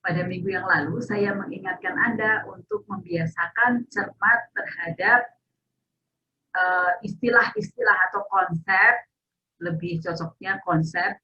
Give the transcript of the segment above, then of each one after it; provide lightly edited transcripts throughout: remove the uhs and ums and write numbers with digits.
pada minggu yang lalu saya mengingatkan Anda untuk membiasakan cermat terhadap istilah-istilah atau konsep, lebih cocoknya konsep,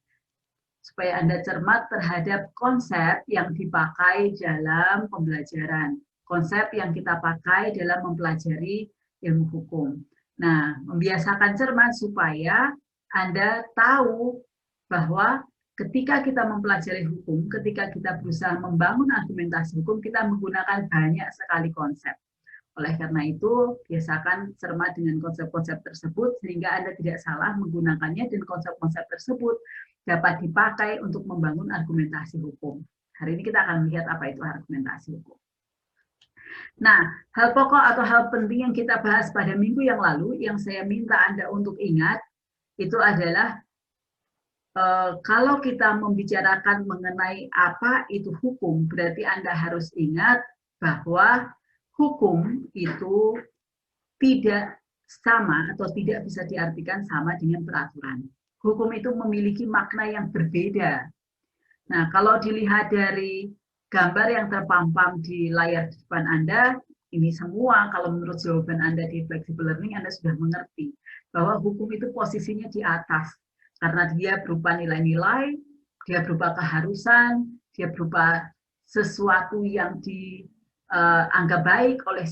supaya Anda cermat terhadap konsep yang dipakai dalam pembelajaran, konsep yang kita pakai dalam mempelajari ilmu hukum. Nah, membiasakan cermat supaya Anda tahu bahwa ketika kita mempelajari hukum, ketika kita berusaha membangun argumentasi hukum, kita menggunakan banyak sekali konsep. Oleh karena itu, biasakan cermat dengan konsep-konsep tersebut sehingga Anda tidak salah menggunakannya dan konsep-konsep tersebut dapat dipakai untuk membangun argumentasi hukum. Hari ini kita akan melihat apa itu argumentasi hukum. Nah, hal pokok atau hal penting yang kita bahas pada minggu yang lalu, yang saya minta Anda untuk ingat, itu adalah kalau kita membicarakan mengenai apa itu hukum, berarti Anda harus ingat bahwa hukum itu tidak sama atau tidak bisa diartikan sama dengan peraturan. Hukum itu memiliki makna yang berbeda. Nah, kalau dilihat dari gambar yang terpampang di layar depan Anda, ini semua kalau menurut jawaban Anda di flexible learning, Anda sudah mengerti bahwa hukum itu posisinya di atas. Karena dia berupa nilai-nilai, dia berupa keharusan, dia berupa sesuatu yang dianggap baik oleh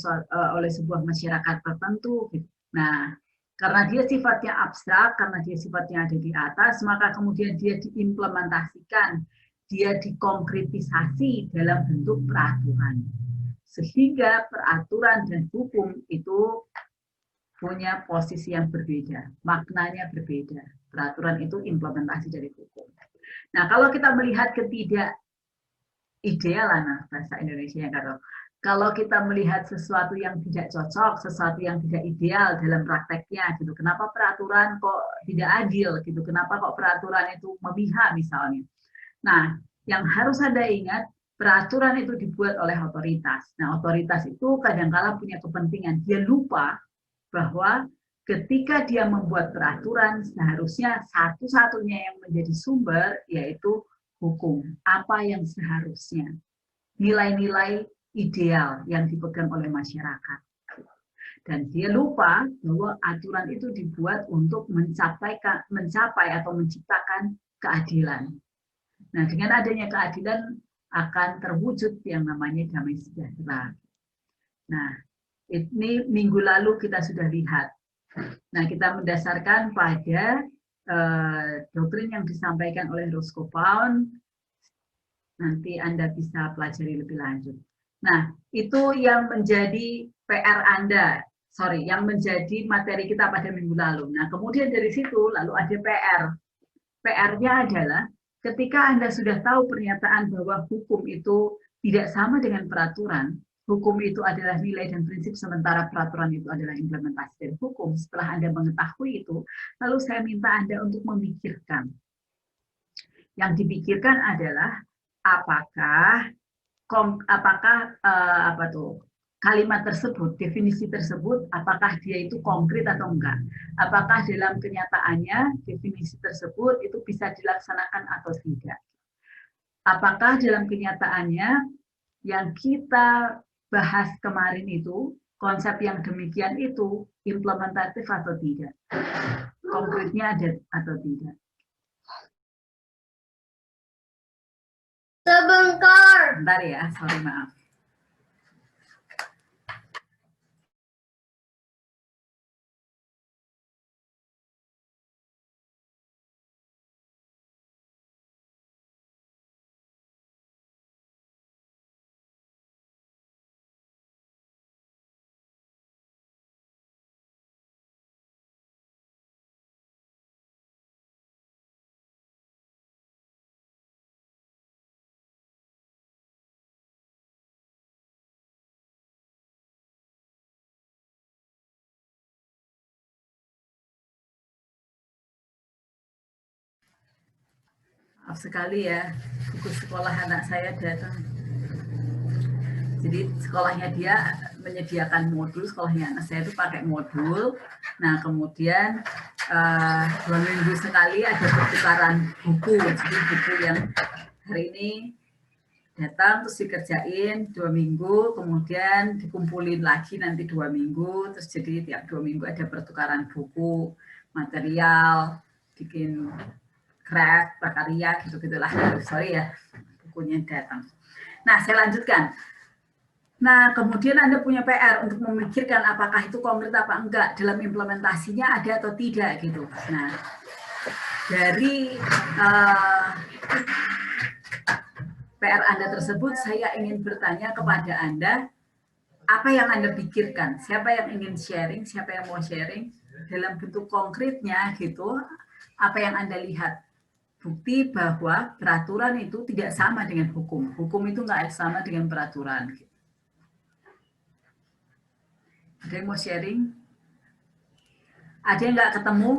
sebuah masyarakat tertentu. Nah, karena dia sifatnya abstrak, karena dia sifatnya ada di atas, maka kemudian dia diimplementasikan, dia dikonkretisasi dalam bentuk peraturan. Sehingga peraturan dan hukum itu punya posisi yang berbeda, maknanya berbeda. Peraturan itu implementasi dari hukum. Nah, kalau kita melihat ketidakidealan bahasa Indonesia yang kalau kita melihat sesuatu yang tidak cocok, sesuatu yang tidak ideal dalam prakteknya, gitu. Kenapa peraturan kok tidak adil, gitu? Kenapa kok peraturan itu memihak misalnya? Nah, yang harus Anda ingat, peraturan itu dibuat oleh otoritas. Nah, otoritas itu kadang-kala punya kepentingan. Dia lupa bahwa ketika dia membuat peraturan, seharusnya satu-satunya yang menjadi sumber yaitu hukum. Apa yang seharusnya? Nilai-nilai ideal yang dipegang oleh masyarakat. Dan dia lupa bahwa aturan itu dibuat untuk mencapai atau menciptakan keadilan. Nah, dengan adanya keadilan akan terwujud yang namanya damai sejahtera. Nah, ini minggu lalu kita sudah lihat. Nah, kita mendasarkan pada doktrin yang disampaikan oleh Roscoe Pound. Nanti Anda bisa pelajari lebih lanjut. Nah, itu yang menjadi PR Anda. Yang menjadi materi kita pada minggu lalu. Nah, kemudian dari situ lalu ada PR. PR-nya adalah ketika Anda sudah tahu pernyataan bahwa hukum itu tidak sama dengan peraturan, hukum itu adalah nilai dan prinsip, sementara peraturan itu adalah implementasi dari hukum. Setelah Anda mengetahui itu, lalu saya minta Anda untuk memikirkan. Yang dipikirkan adalah apakah kalimat tersebut, definisi tersebut, apakah dia itu konkret atau enggak? Apakah dalam kenyataannya definisi tersebut itu bisa dilaksanakan atau tidak? Apakah dalam kenyataannya yang kita bahas kemarin itu, konsep yang demikian itu implementatif atau tidak? Konkretnya ada atau tidak? Sebentar ya, sorry maaf. Maaf sekali ya, buku sekolah anak saya datang. Jadi sekolahnya dia menyediakan modul, sekolahnya anak saya itu pakai modul. Nah, kemudian 2 minggu sekali ada pertukaran buku. Jadi buku yang hari ini Datang terus dikerjain 2 minggu, kemudian dikumpulin lagi nanti 2 minggu, terus jadi tiap 2 minggu ada pertukaran buku, material, bikin craft, prakarya, gitu-gitulah. Sorry ya, bukunya datang. Nah, saya lanjutkan. Nah, kemudian Anda punya PR untuk memikirkan apakah itu konkret apa enggak, dalam implementasinya ada atau tidak, gitu. Nah, dari PR Anda tersebut, saya ingin bertanya kepada Anda, apa yang Anda pikirkan? Siapa yang ingin sharing? Siapa yang mau sharing? Dalam bentuk konkretnya gitu, apa yang Anda lihat? Bukti bahwa peraturan itu tidak sama dengan hukum. Hukum itu nggak sama dengan peraturan. Ada yang mau sharing? Ada yang nggak ketemu?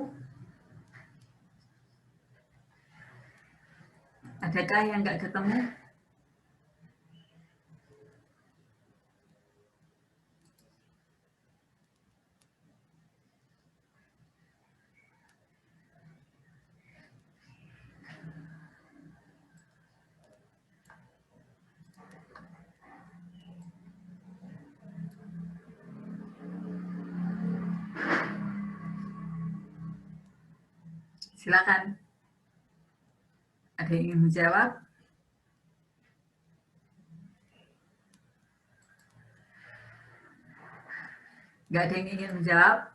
Adakah yang nggak ketemu? Silakan. Ada yang ingin menjawab? Nggak ada yang ingin menjawab?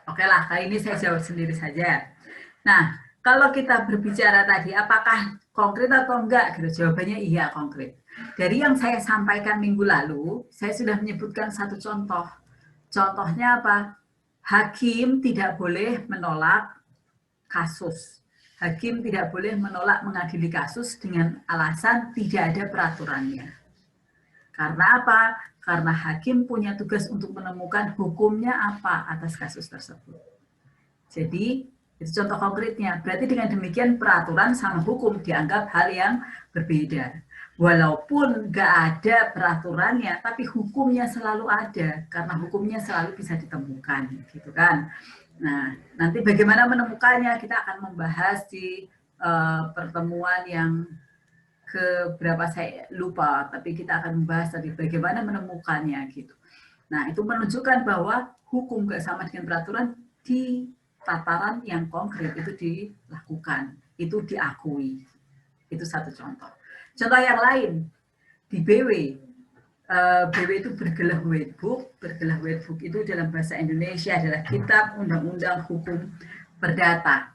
Oke lah, kali ini saya jawab sendiri saja. Nah, kalau kita berbicara tadi, apakah konkret atau enggak? Gitu. Jawabannya iya, konkret. Dari yang saya sampaikan minggu lalu, saya sudah menyebutkan satu contoh. Contohnya apa? Hakim tidak boleh menolak kasus. Hakim tidak boleh menolak mengadili kasus dengan alasan tidak ada peraturannya. Karena apa? Karena hakim punya tugas untuk menemukan hukumnya apa atas kasus tersebut. Jadi, itu contoh konkretnya. Berarti dengan demikian peraturan sama hukum dianggap hal yang berbeda. Walaupun nggak ada peraturannya, tapi hukumnya selalu ada. Karena hukumnya selalu bisa ditemukan. Gitu kan. Nah, nanti bagaimana menemukannya, kita akan membahas di pertemuan yang ke berapa saya lupa, tapi kita akan membahas tadi bagaimana menemukannya gitu. Nah, itu menunjukkan bahwa hukum nggak sama dengan peraturan di tataran yang konkret itu dilakukan, itu diakui. Itu satu contoh. Contoh yang lain, di BW. BW itu bergelah Wetbook. Bergelah Wetbook itu dalam bahasa Indonesia adalah Kitab Undang-Undang Hukum Perdata.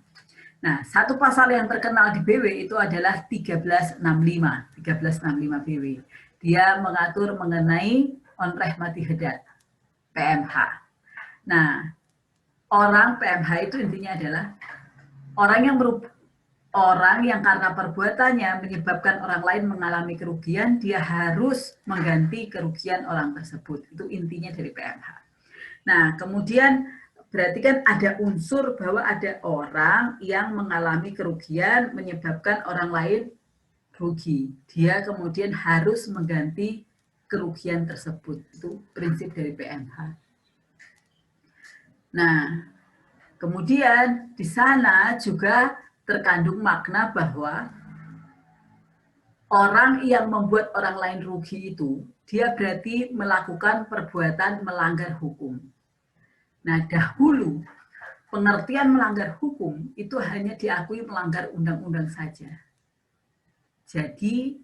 Nah, satu pasal yang terkenal di BW itu adalah 1365 BW. Dia mengatur mengenai onreh mati hedat, PMH. Nah, orang PMH itu intinya adalah orang yang karena perbuatannya menyebabkan orang lain mengalami kerugian, dia harus mengganti kerugian orang tersebut. Itu intinya dari PMH. Nah, kemudian berarti kan ada unsur bahwa ada orang yang mengalami kerugian menyebabkan orang lain rugi. Dia kemudian harus mengganti kerugian tersebut. Itu prinsip dari PMH. Nah, kemudian di sana juga terkandung makna bahwa orang yang membuat orang lain rugi itu, dia berarti melakukan perbuatan melanggar hukum. Nah, dahulu pengertian melanggar hukum itu hanya diakui melanggar undang-undang saja. Jadi,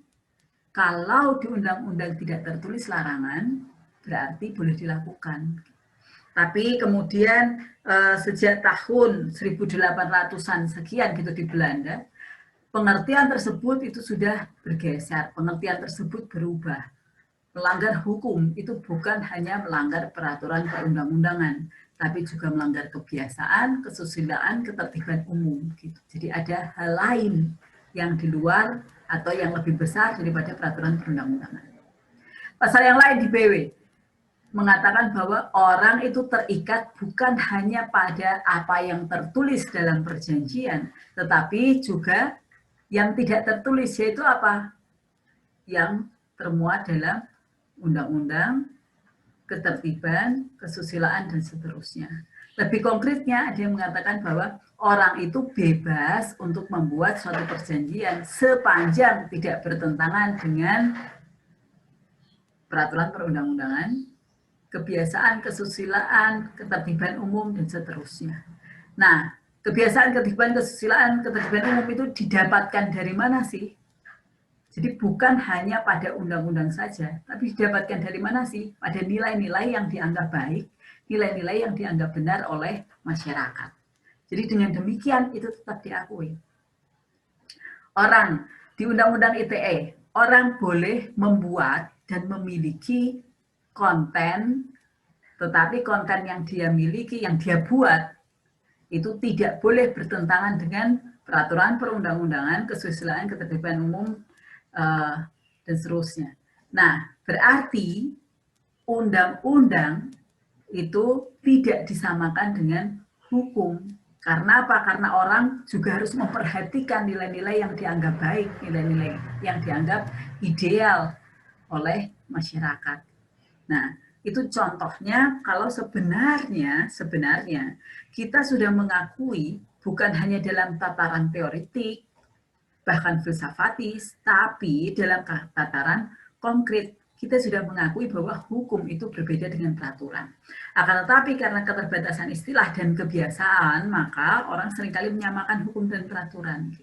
kalau di undang-undang tidak tertulis larangan, berarti boleh dilakukan. Tapi kemudian sejak tahun 1800-an sekian gitu di Belanda, pengertian tersebut itu sudah bergeser, pengertian tersebut berubah. Melanggar hukum itu bukan hanya melanggar peraturan perundang-undangan, tapi juga melanggar kebiasaan, kesusilaan, ketertiban umum. Gitu. Jadi ada hal lain yang di luar atau yang lebih besar daripada peraturan perundang-undangan. Pasal yang lain di BW mengatakan bahwa orang itu terikat bukan hanya pada apa yang tertulis dalam perjanjian, tetapi juga yang tidak tertulis, yaitu apa? Yang termuat dalam undang-undang, ketertiban, kesusilaan, dan seterusnya. Lebih konkretnya, ada yang mengatakan bahwa orang itu bebas untuk membuat suatu perjanjian sepanjang tidak bertentangan dengan peraturan perundang-undangan, kebiasaan, kesusilaan, ketertiban umum, dan seterusnya. Nah, kebiasaan, kesusilaan, ketertiban umum itu didapatkan dari mana sih? Jadi bukan hanya pada undang-undang saja, tapi didapatkan dari mana sih? Pada nilai-nilai yang dianggap baik, nilai-nilai yang dianggap benar oleh masyarakat. Jadi dengan demikian itu tetap diakui. Orang di Undang-Undang ITE, orang boleh membuat dan memiliki konten, tetapi konten yang dia miliki, yang dia buat, itu tidak boleh bertentangan dengan peraturan perundang-undangan, kesusilaan, ketertiban umum, dan seterusnya. Nah, berarti undang-undang itu tidak disamakan dengan hukum. Karena apa? Karena orang juga harus memperhatikan nilai-nilai yang dianggap baik, nilai-nilai yang dianggap ideal oleh masyarakat. Nah, itu contohnya kalau sebenarnya kita sudah mengakui bukan hanya dalam tataran teoretik, bahkan filsafatis, tapi dalam tataran konkret kita sudah mengakui bahwa hukum itu berbeda dengan peraturan. Akan tetapi karena keterbatasan istilah dan kebiasaan, maka orang seringkali menyamakan hukum dan peraturan.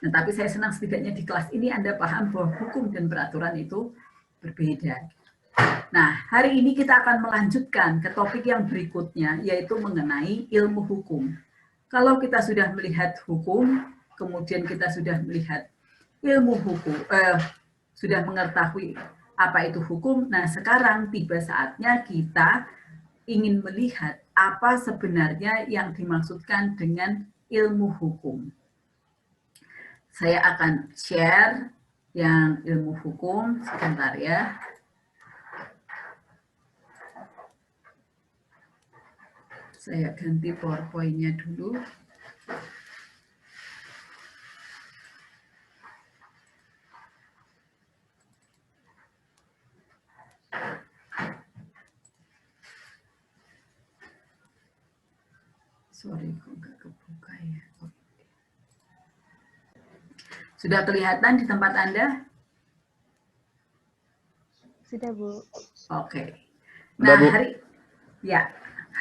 Nah, tapi saya senang setidaknya di kelas ini Anda paham bahwa hukum dan peraturan itu berbeda. Nah, hari ini kita akan melanjutkan ke topik yang berikutnya, yaitu mengenai ilmu hukum. Kalau kita sudah melihat hukum, kemudian kita sudah melihat ilmu hukum, sudah mengetahui apa itu hukum. Nah, sekarang tiba saatnya kita ingin melihat apa sebenarnya yang dimaksudkan dengan ilmu hukum. Saya akan share yang ilmu hukum sebentar ya. Saya ganti PowerPoint-nya dulu. Sorry, kok nggak kebuka ya. Sudah kelihatan di tempat Anda? Sudah, Bu. Oke. Nah, Bu.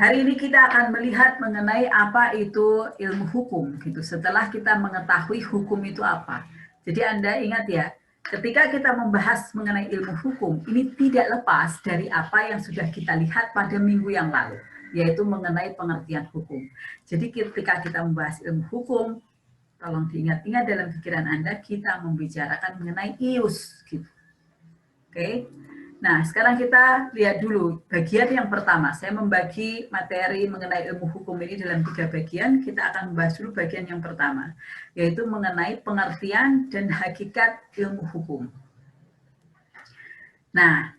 hari ini kita akan melihat mengenai apa itu ilmu hukum gitu. Setelah kita mengetahui hukum itu apa. Jadi Anda ingat ya, ketika kita membahas mengenai ilmu hukum, ini tidak lepas dari apa yang sudah kita lihat pada minggu yang lalu, yaitu mengenai pengertian hukum. Jadi ketika kita membahas ilmu hukum, tolong diingat-ingat dalam pikiran Anda, kita membicarakan mengenai ius gitu. Oke. Nah, sekarang kita lihat dulu bagian yang pertama. Saya membagi materi mengenai ilmu hukum ini dalam 3 bagian. Kita akan membahas dulu bagian yang pertama, yaitu mengenai pengertian dan hakikat ilmu hukum. Nah,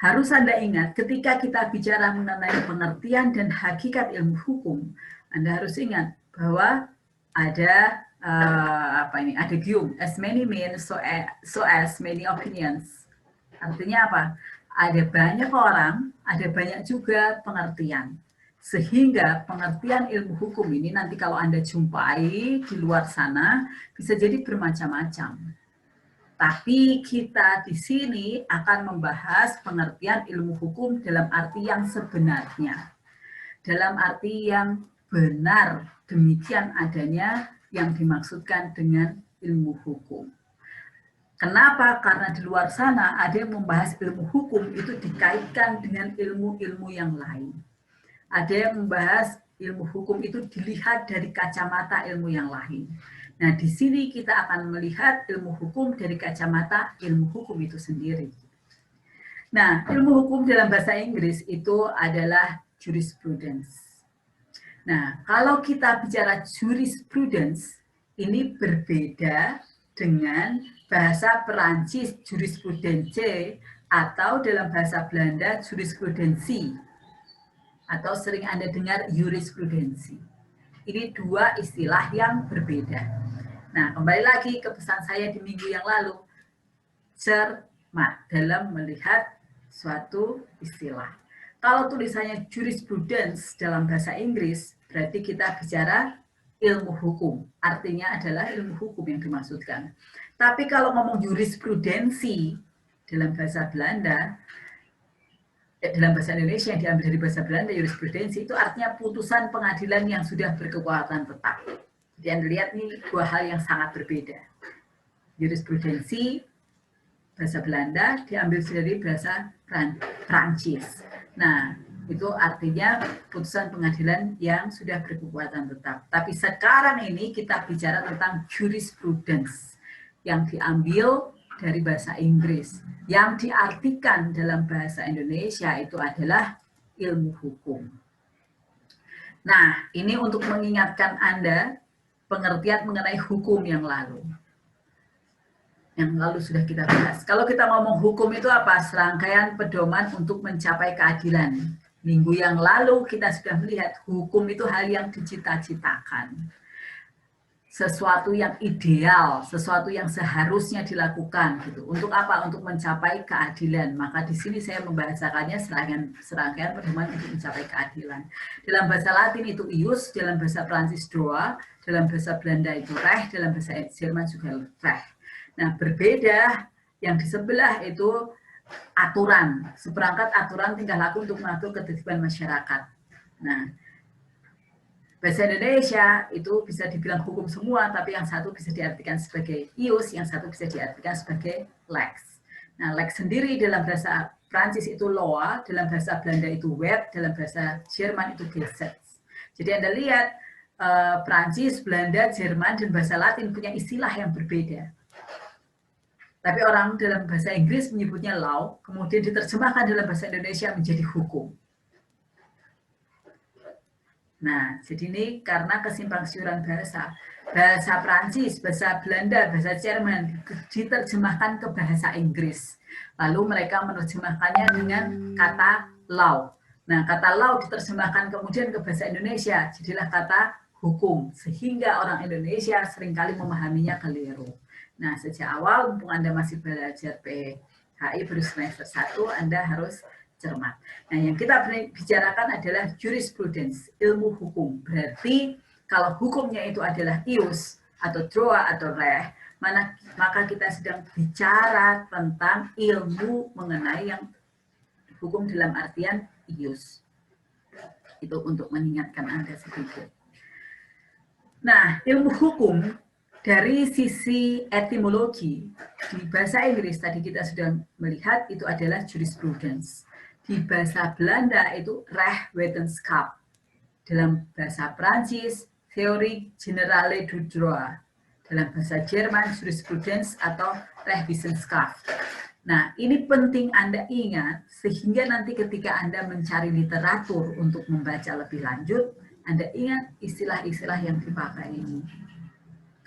harus Anda ingat ketika kita bicara mengenai pengertian dan hakikat ilmu hukum, Anda harus ingat bahwa ada ada gium, as many men, so as many opinions. Artinya apa? Ada banyak orang, ada banyak juga pengertian. Sehingga pengertian ilmu hukum ini nanti kalau Anda jumpai di luar sana bisa jadi bermacam-macam. Tapi kita di sini akan membahas pengertian ilmu hukum dalam arti yang sebenarnya. Dalam arti yang benar, demikian adanya yang dimaksudkan dengan ilmu hukum. Kenapa? Karena di luar sana ada yang membahas ilmu hukum itu dikaitkan dengan ilmu-ilmu yang lain. Ada yang membahas ilmu hukum itu dilihat dari kacamata ilmu yang lain. Nah, di sini kita akan melihat ilmu hukum dari kacamata ilmu hukum itu sendiri. Nah, ilmu hukum dalam bahasa Inggris itu adalah jurisprudence. Nah, kalau kita bicara jurisprudence, ini berbeda dengan bahasa Perancis jurisprudence atau dalam bahasa Belanda jurisprudensi atau sering Anda dengar jurisprudensi. Ini 2 istilah yang berbeda. Nah, kembali lagi ke pesan saya di minggu yang lalu, cermat dalam melihat suatu istilah. Kalau tulisannya jurisprudence dalam bahasa Inggris, berarti kita bicara ilmu hukum. Artinya adalah ilmu hukum yang dimaksudkan. Tapi kalau ngomong jurisprudensi dalam bahasa Belanda, dalam bahasa Indonesia yang diambil dari bahasa Belanda, jurisprudensi itu artinya putusan pengadilan yang sudah berkekuatan tetap. Jadi Anda lihat ini dua hal yang sangat berbeda. Jurisprudensi bahasa Belanda diambil dari bahasa Prancis. Nah, itu artinya putusan pengadilan yang sudah berkekuatan tetap. Tapi sekarang ini kita bicara tentang jurisprudence yang diambil dari bahasa Inggris. Yang diartikan dalam bahasa Indonesia itu adalah ilmu hukum. Nah, ini untuk mengingatkan Anda pengertian mengenai hukum yang lalu. Yang lalu sudah kita bahas. Kalau kita ngomong hukum itu apa? Serangkaian pedoman untuk mencapai keadilan. Minggu yang lalu kita sudah melihat hukum itu hal yang dicita-citakan. Sesuatu yang ideal, sesuatu yang seharusnya dilakukan gitu. Untuk apa? Untuk mencapai keadilan. Maka di sini saya membahasakannya serangkaian pedoman untuk mencapai keadilan. Dalam bahasa Latin itu ius, dalam bahasa Prancis droit, dalam bahasa Belanda itu recht, dalam bahasa Jerman juga recht. Nah, berbeda yang di sebelah itu aturan, seperangkat aturan tingkah laku untuk mengatur ketertiban masyarakat. Nah, bahasa Indonesia itu bisa dibilang hukum semua, tapi yang satu bisa diartikan sebagai ius, yang satu bisa diartikan sebagai lex. Nah, lex sendiri dalam bahasa Prancis itu loi, dalam bahasa Belanda itu wet, dalam bahasa Jerman itu Gesetz. Jadi Anda lihat, Prancis, Belanda, Jerman, dan bahasa Latin punya istilah yang berbeda. Tapi orang dalam bahasa Inggris menyebutnya law, kemudian diterjemahkan dalam bahasa Indonesia menjadi hukum. Nah, jadi ini karena kesimpangsiuran bahasa. Bahasa Prancis, bahasa Belanda, bahasa Jerman diterjemahkan ke bahasa Inggris. Lalu mereka menerjemahkannya dengan kata law. Nah, kata law diterjemahkan kemudian ke bahasa Indonesia, jadilah kata hukum. Sehingga orang Indonesia seringkali memahaminya keliru. Nah, sejak awal, mumpung Anda masih belajar PHI baru semester 1, Anda harus cermat. Nah, yang kita bicarakan adalah jurisprudence, ilmu hukum. Berarti kalau hukumnya itu adalah ius atau droit atau recht, maka kita sedang bicara tentang ilmu mengenai yang hukum dalam artian ius. Itu untuk mengingatkan Anda sedikit. Nah, ilmu hukum dari sisi etimologi, di bahasa Inggris tadi kita sudah melihat itu adalah jurisprudence. Di bahasa Belanda itu rechtswetenschap. Dalam bahasa Prancis, teori generale du droit. Dalam bahasa Jerman, jurisprudence atau rechtswissenschaft. Nah, ini penting Anda ingat, sehingga nanti ketika Anda mencari literatur untuk membaca lebih lanjut, Anda ingat istilah-istilah yang dipakai ini.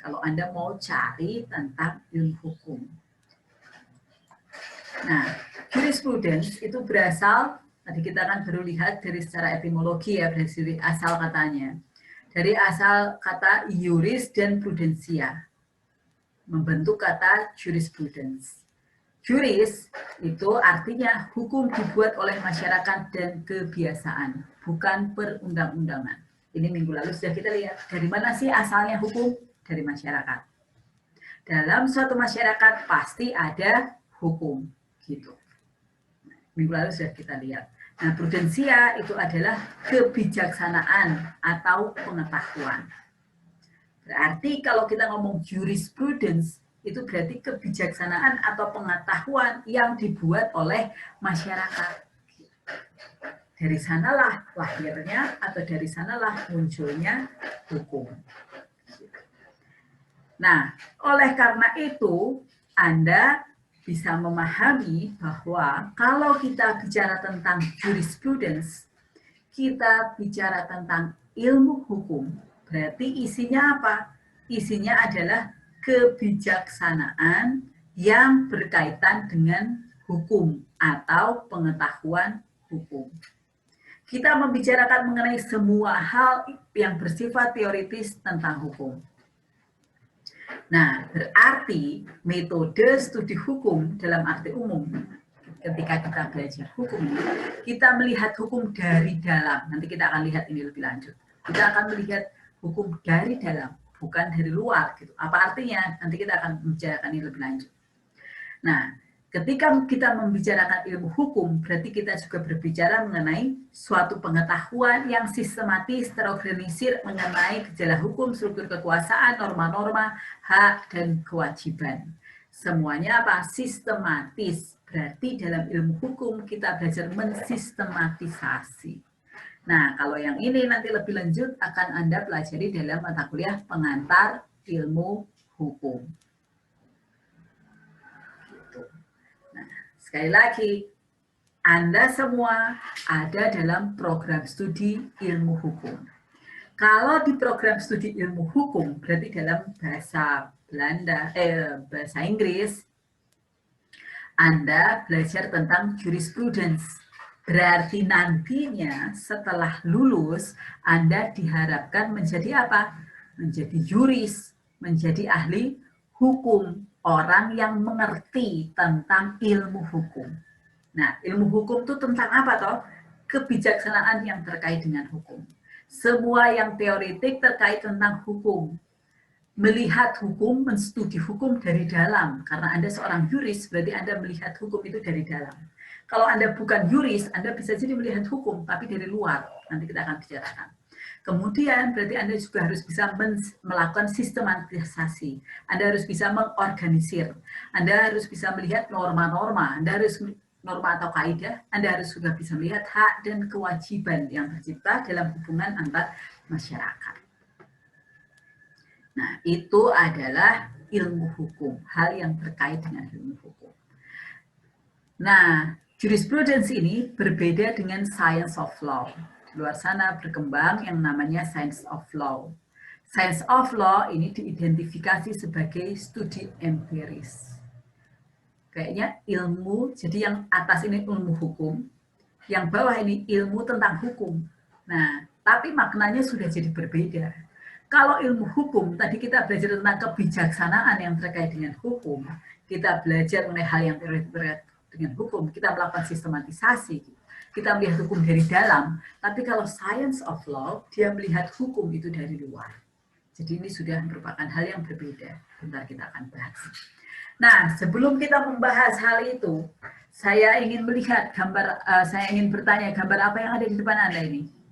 Kalau Anda mau cari tentang ilmu hukum. Nah, jurisprudence itu berasal, tadi kita kan baru lihat dari secara etimologi ya, dari asal katanya. Dari asal kata iuris dan prudensia, membentuk kata jurisprudence. Juris itu artinya hukum dibuat oleh masyarakat dan kebiasaan, bukan perundang-undangan. Ini minggu lalu sudah kita lihat, dari mana sih asalnya hukum? Dari masyarakat. Dalam suatu masyarakat pasti ada hukum, gitu. Minggu lalu sudah kita lihat. Nah, prudensia itu adalah kebijaksanaan atau pengetahuan. Berarti kalau kita ngomong jurisprudence, itu berarti kebijaksanaan atau pengetahuan yang dibuat oleh masyarakat. Dari sanalah lahirnya atau dari sanalah munculnya hukum. Nah, oleh karena itu, Anda bisa memahami bahwa kalau kita bicara tentang jurisprudence, kita bicara tentang ilmu hukum, berarti isinya apa? Isinya adalah kebijaksanaan yang berkaitan dengan hukum atau pengetahuan hukum. Kita membicarakan mengenai semua hal yang bersifat teoritis tentang hukum. Nah, berarti metode studi hukum dalam arti umum ketika kita belajar hukum ini, kita melihat hukum dari dalam. Nanti kita akan lihat ini lebih lanjut. Kita akan melihat hukum dari dalam, bukan dari luar. Gitu. Apa artinya? Nanti kita akan membicarakan ini lebih lanjut. Nah, ketika kita membicarakan ilmu hukum, berarti kita juga berbicara mengenai suatu pengetahuan yang sistematis, terorganisir mengenai gejala hukum, struktur kekuasaan, norma-norma, hak, dan kewajiban. Semuanya apa? Sistematis. Berarti dalam ilmu hukum kita belajar mensistematisasi. Nah, kalau yang ini nanti lebih lanjut akan Anda pelajari dalam mata kuliah pengantar ilmu hukum. Nah, sekali lagi, Anda semua ada dalam program studi ilmu hukum. Kalau di program studi ilmu hukum, berarti dalam bahasa bahasa Inggris, Anda belajar tentang jurisprudence. Berarti nantinya setelah lulus, Anda diharapkan menjadi apa? Menjadi juris, menjadi ahli hukum, orang yang mengerti tentang ilmu hukum. Nah, ilmu hukum itu tentang apa toh? Kebijaksanaan yang terkait dengan hukum. Semua yang teoretik terkait tentang hukum. Melihat hukum, menstudi hukum dari dalam. Karena Anda seorang juris, berarti Anda melihat hukum itu dari dalam. Kalau Anda bukan juris, Anda bisa jadi melihat hukum, tapi dari luar. Nanti kita akan bicarakan. Kemudian berarti Anda juga harus bisa melakukan sistematisasi. Anda harus bisa mengorganisir. Anda harus bisa melihat norma-norma. Anda harus norma atau kaidah. Anda harus juga bisa melihat hak dan kewajiban yang tercipta dalam hubungan antar masyarakat. Nah, itu adalah ilmu hukum, hal yang terkait dengan ilmu hukum. Nah, jurisprudence ini berbeda dengan science of law. Di luar sana berkembang yang namanya science of law. Science of law ini diidentifikasi sebagai studi empiris. Kayaknya ilmu, jadi yang atas ini ilmu hukum, yang bawah ini ilmu tentang hukum. Nah, tapi maknanya sudah jadi berbeda. Kalau ilmu hukum, tadi kita belajar tentang kebijaksanaan yang terkait dengan hukum, kita belajar mengenai hal yang terkait dengan hukum, kita melakukan sistematisasi, kita melihat hukum dari dalam, tapi kalau science of law, dia melihat hukum itu dari luar. Jadi ini sudah merupakan hal yang berbeda. Bentar kita akan bahas. Nah, sebelum kita membahas hal itu, saya ingin melihat gambar, saya ingin bertanya gambar apa yang ada di depan Anda ini?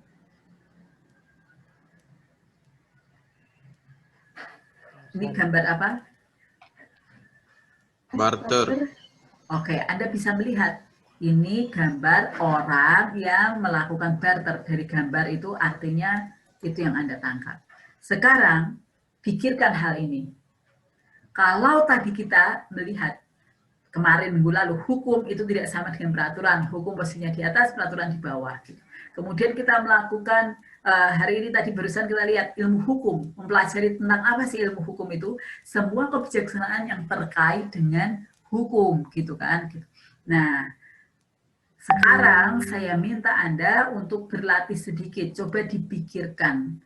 Ini gambar apa? Barter. Oke, Anda bisa melihat ini gambar orang yang melakukan barter. Dari gambar itu artinya itu yang Anda tangkap. Sekarang pikirkan hal ini. Kalau tadi kita melihat kemarin minggu lalu hukum itu tidak sama dengan peraturan, hukum posisinya di atas, peraturan di bawah. Kemudian kita melakukan hari ini tadi barusan kita lihat ilmu hukum, mempelajari tentang apa sih ilmu hukum itu, semua kebijaksanaan yang terkait dengan hukum gitu kan. Nah, sekarang saya minta Anda untuk berlatih sedikit, coba dipikirkan,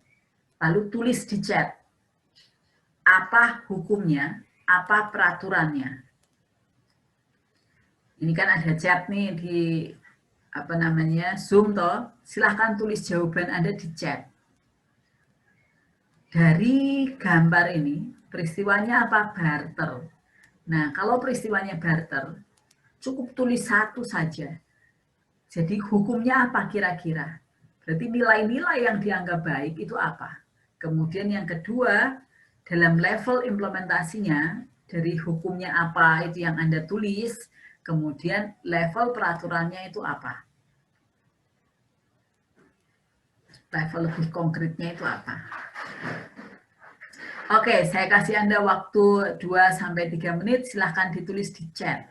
lalu tulis di chat apa hukumnya, apa peraturannya. Ini kan ada chat nih di apa namanya Zoom toh, silahkan tulis jawaban Anda di chat. Dari gambar ini peristiwanya apa? Barter. Nah, kalau peristiwanya barter, cukup tulis satu saja. Jadi hukumnya apa kira-kira? Berarti nilai-nilai yang dianggap baik itu apa? Kemudian yang kedua, dalam level implementasinya, dari hukumnya apa itu yang Anda tulis, kemudian level peraturannya itu apa? Level lebih konkretnya itu apa? Oke, saya kasih Anda waktu 2-3 menit, silahkan ditulis di chat.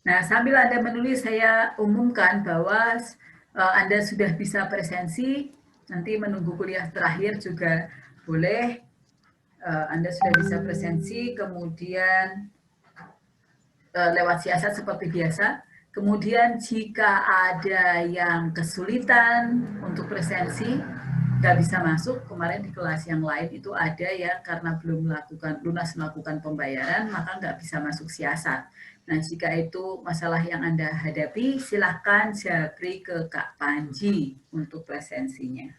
Nah, sambil Anda menulis, saya umumkan bahwa Anda sudah bisa presensi, nanti menunggu kuliah terakhir juga boleh. Anda sudah bisa presensi, kemudian lewat siasat seperti biasa. Kemudian jika ada yang kesulitan untuk presensi, nggak bisa masuk, kemarin di kelas yang lain itu ada ya, karena belum lunas melakukan pembayaran, maka nggak bisa masuk siasat. Nah, jika itu masalah yang Anda hadapi, silahkan japri ke Kak Panji untuk presensinya.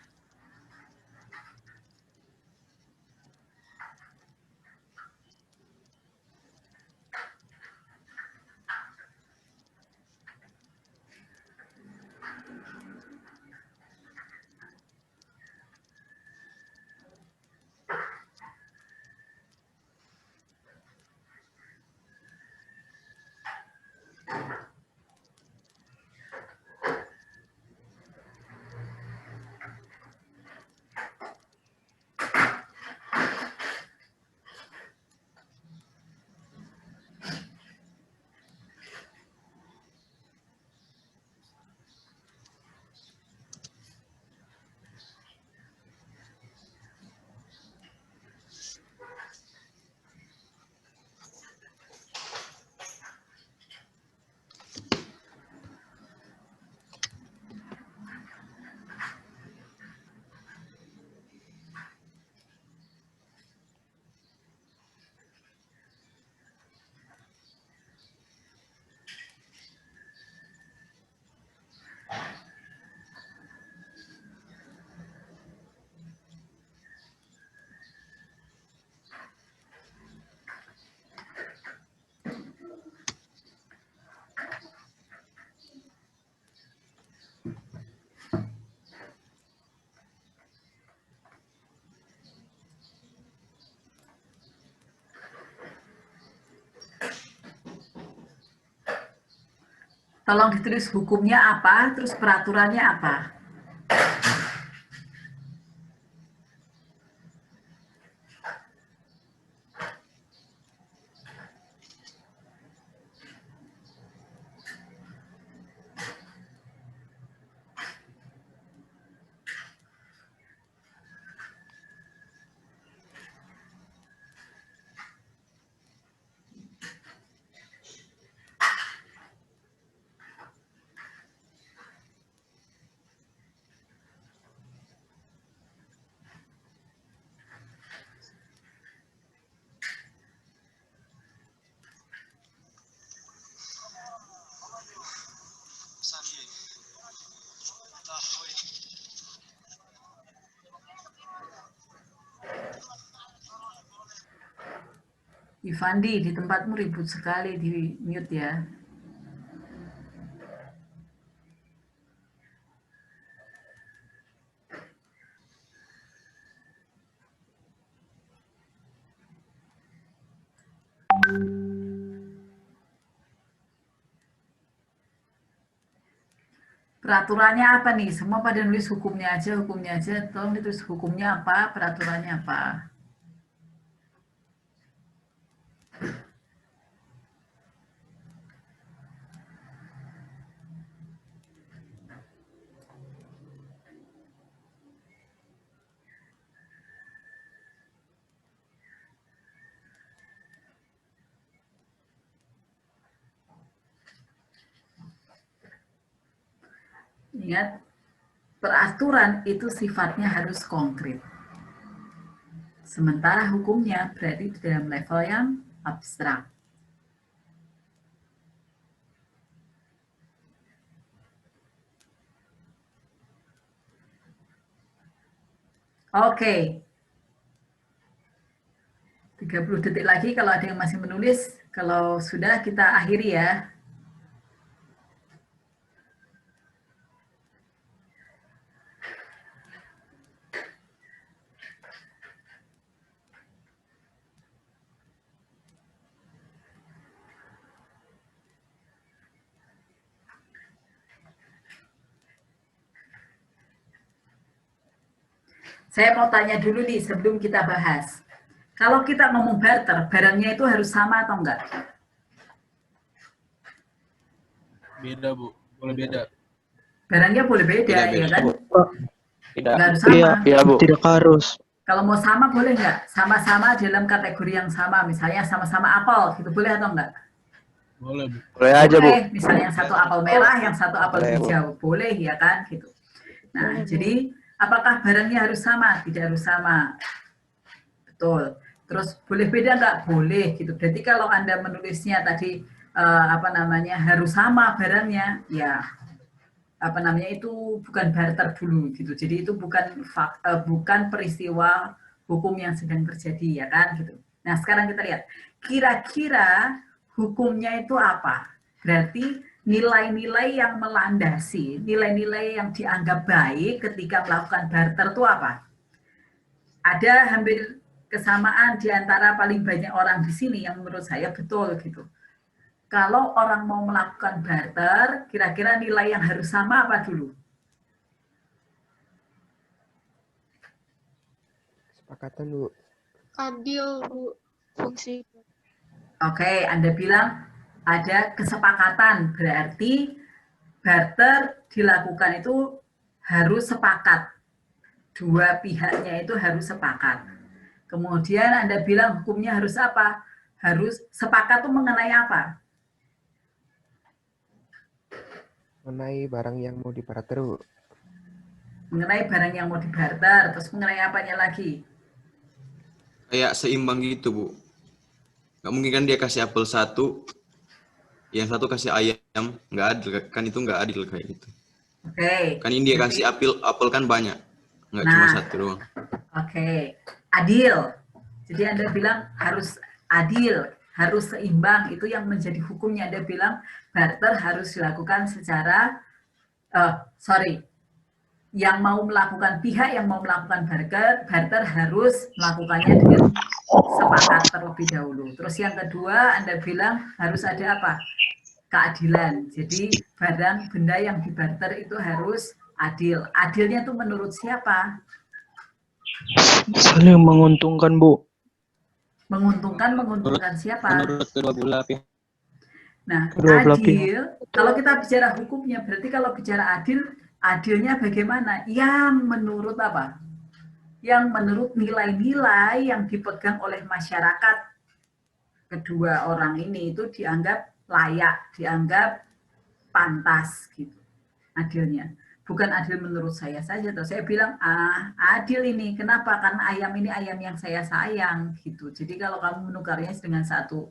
Tolong ditulis hukumnya apa, terus peraturannya apa. Ivandi, di tempatmu ribut sekali, di mute ya. Peraturannya apa nih? Semua pada nulis hukumnya aja, hukumnya aja. Tolong ditulis hukumnya apa, peraturannya apa. Ingat, peraturan itu sifatnya harus konkret. Sementara hukumnya berarti dalam level yang abstrak. Oke. 30 detik lagi kalau ada yang masih menulis. Kalau sudah, kita akhiri ya. Saya mau tanya dulu nih sebelum kita bahas. Kalau kita ngomong barter, barangnya itu harus sama atau enggak? Beda, Bu. Boleh beda. Barangnya boleh beda, ya kan? Tidak. Nggak harus sama. Iya, Bu. Tidak harus. Kalau mau sama boleh nggak? Sama-sama dalam kategori yang sama, misalnya sama-sama apel, gitu boleh atau enggak? Boleh, Bu. Boleh aja, Bu. Boleh, misalnya yang satu apel merah, yang satu apel Boleh, Bu. hijau, boleh ya kan? Gitu. Nah, jadi apakah barangnya harus sama? Tidak harus sama. Betul. Terus boleh beda nggak? Boleh gitu. Berarti kalau Anda menulisnya tadi harus sama barangnya, ya itu bukan barter dulu gitu. Jadi itu bukan peristiwa hukum yang sedang terjadi ya kan gitu. Nah, sekarang kita lihat kira-kira hukumnya itu apa? Berarti nilai-nilai yang melandasi, nilai-nilai yang dianggap baik ketika melakukan barter itu apa? Ada hampir kesamaan di antara paling banyak orang di sini yang menurut saya betul gitu. Kalau orang mau melakukan barter, kira-kira nilai yang harus sama apa dulu? Kesepakatan, Bu. Adil, Bu. Fungsi. Oke, Anda bilang ada kesepakatan, berarti barter dilakukan itu harus sepakat. Dua pihaknya itu harus sepakat. Kemudian Anda bilang hukumnya harus apa? Harus sepakat itu mengenai apa? Mengenai barang yang mau dibarter, Bu. Mengenai barang yang mau dibarter, terus mengenai apanya lagi? Kayak seimbang gitu, Bu. Nggak mungkin kan dia kasih apel satu, yang satu kasih ayam, nggak adil kan, itu nggak adil kayak gitu. Oke. Kan ini dia kasih apel kan banyak, nggak cuma satu doang. Oke, adil. Jadi Anda bilang harus adil, harus seimbang, itu yang menjadi hukumnya. Anda bilang barter harus dilakukan secara, yang mau melakukan pihak yang mau melakukan barter harus melakukannya dengan sepakat terlebih dahulu. Terus yang kedua Anda bilang harus ada apa? Keadilan. Jadi barang benda yang dibarter itu harus adil. Adilnya itu menurut siapa? Saling menguntungkan, Bu. Menguntungkan siapa? Menurut kedua belah pihak. Nah, Kedua belah adil, kalau kita bicara hukumnya, berarti kalau bicara adil, adilnya bagaimana? Yang menurut apa? Yang menurut nilai-nilai yang dipegang oleh masyarakat kedua orang ini itu dianggap layak, dianggap pantas gitu adilnya. Bukan adil menurut saya saja. Tuh. Saya bilang, adil ini. Kenapa? Karena ayam ini ayam yang saya sayang gitu. Jadi kalau kamu menukarnya dengan satu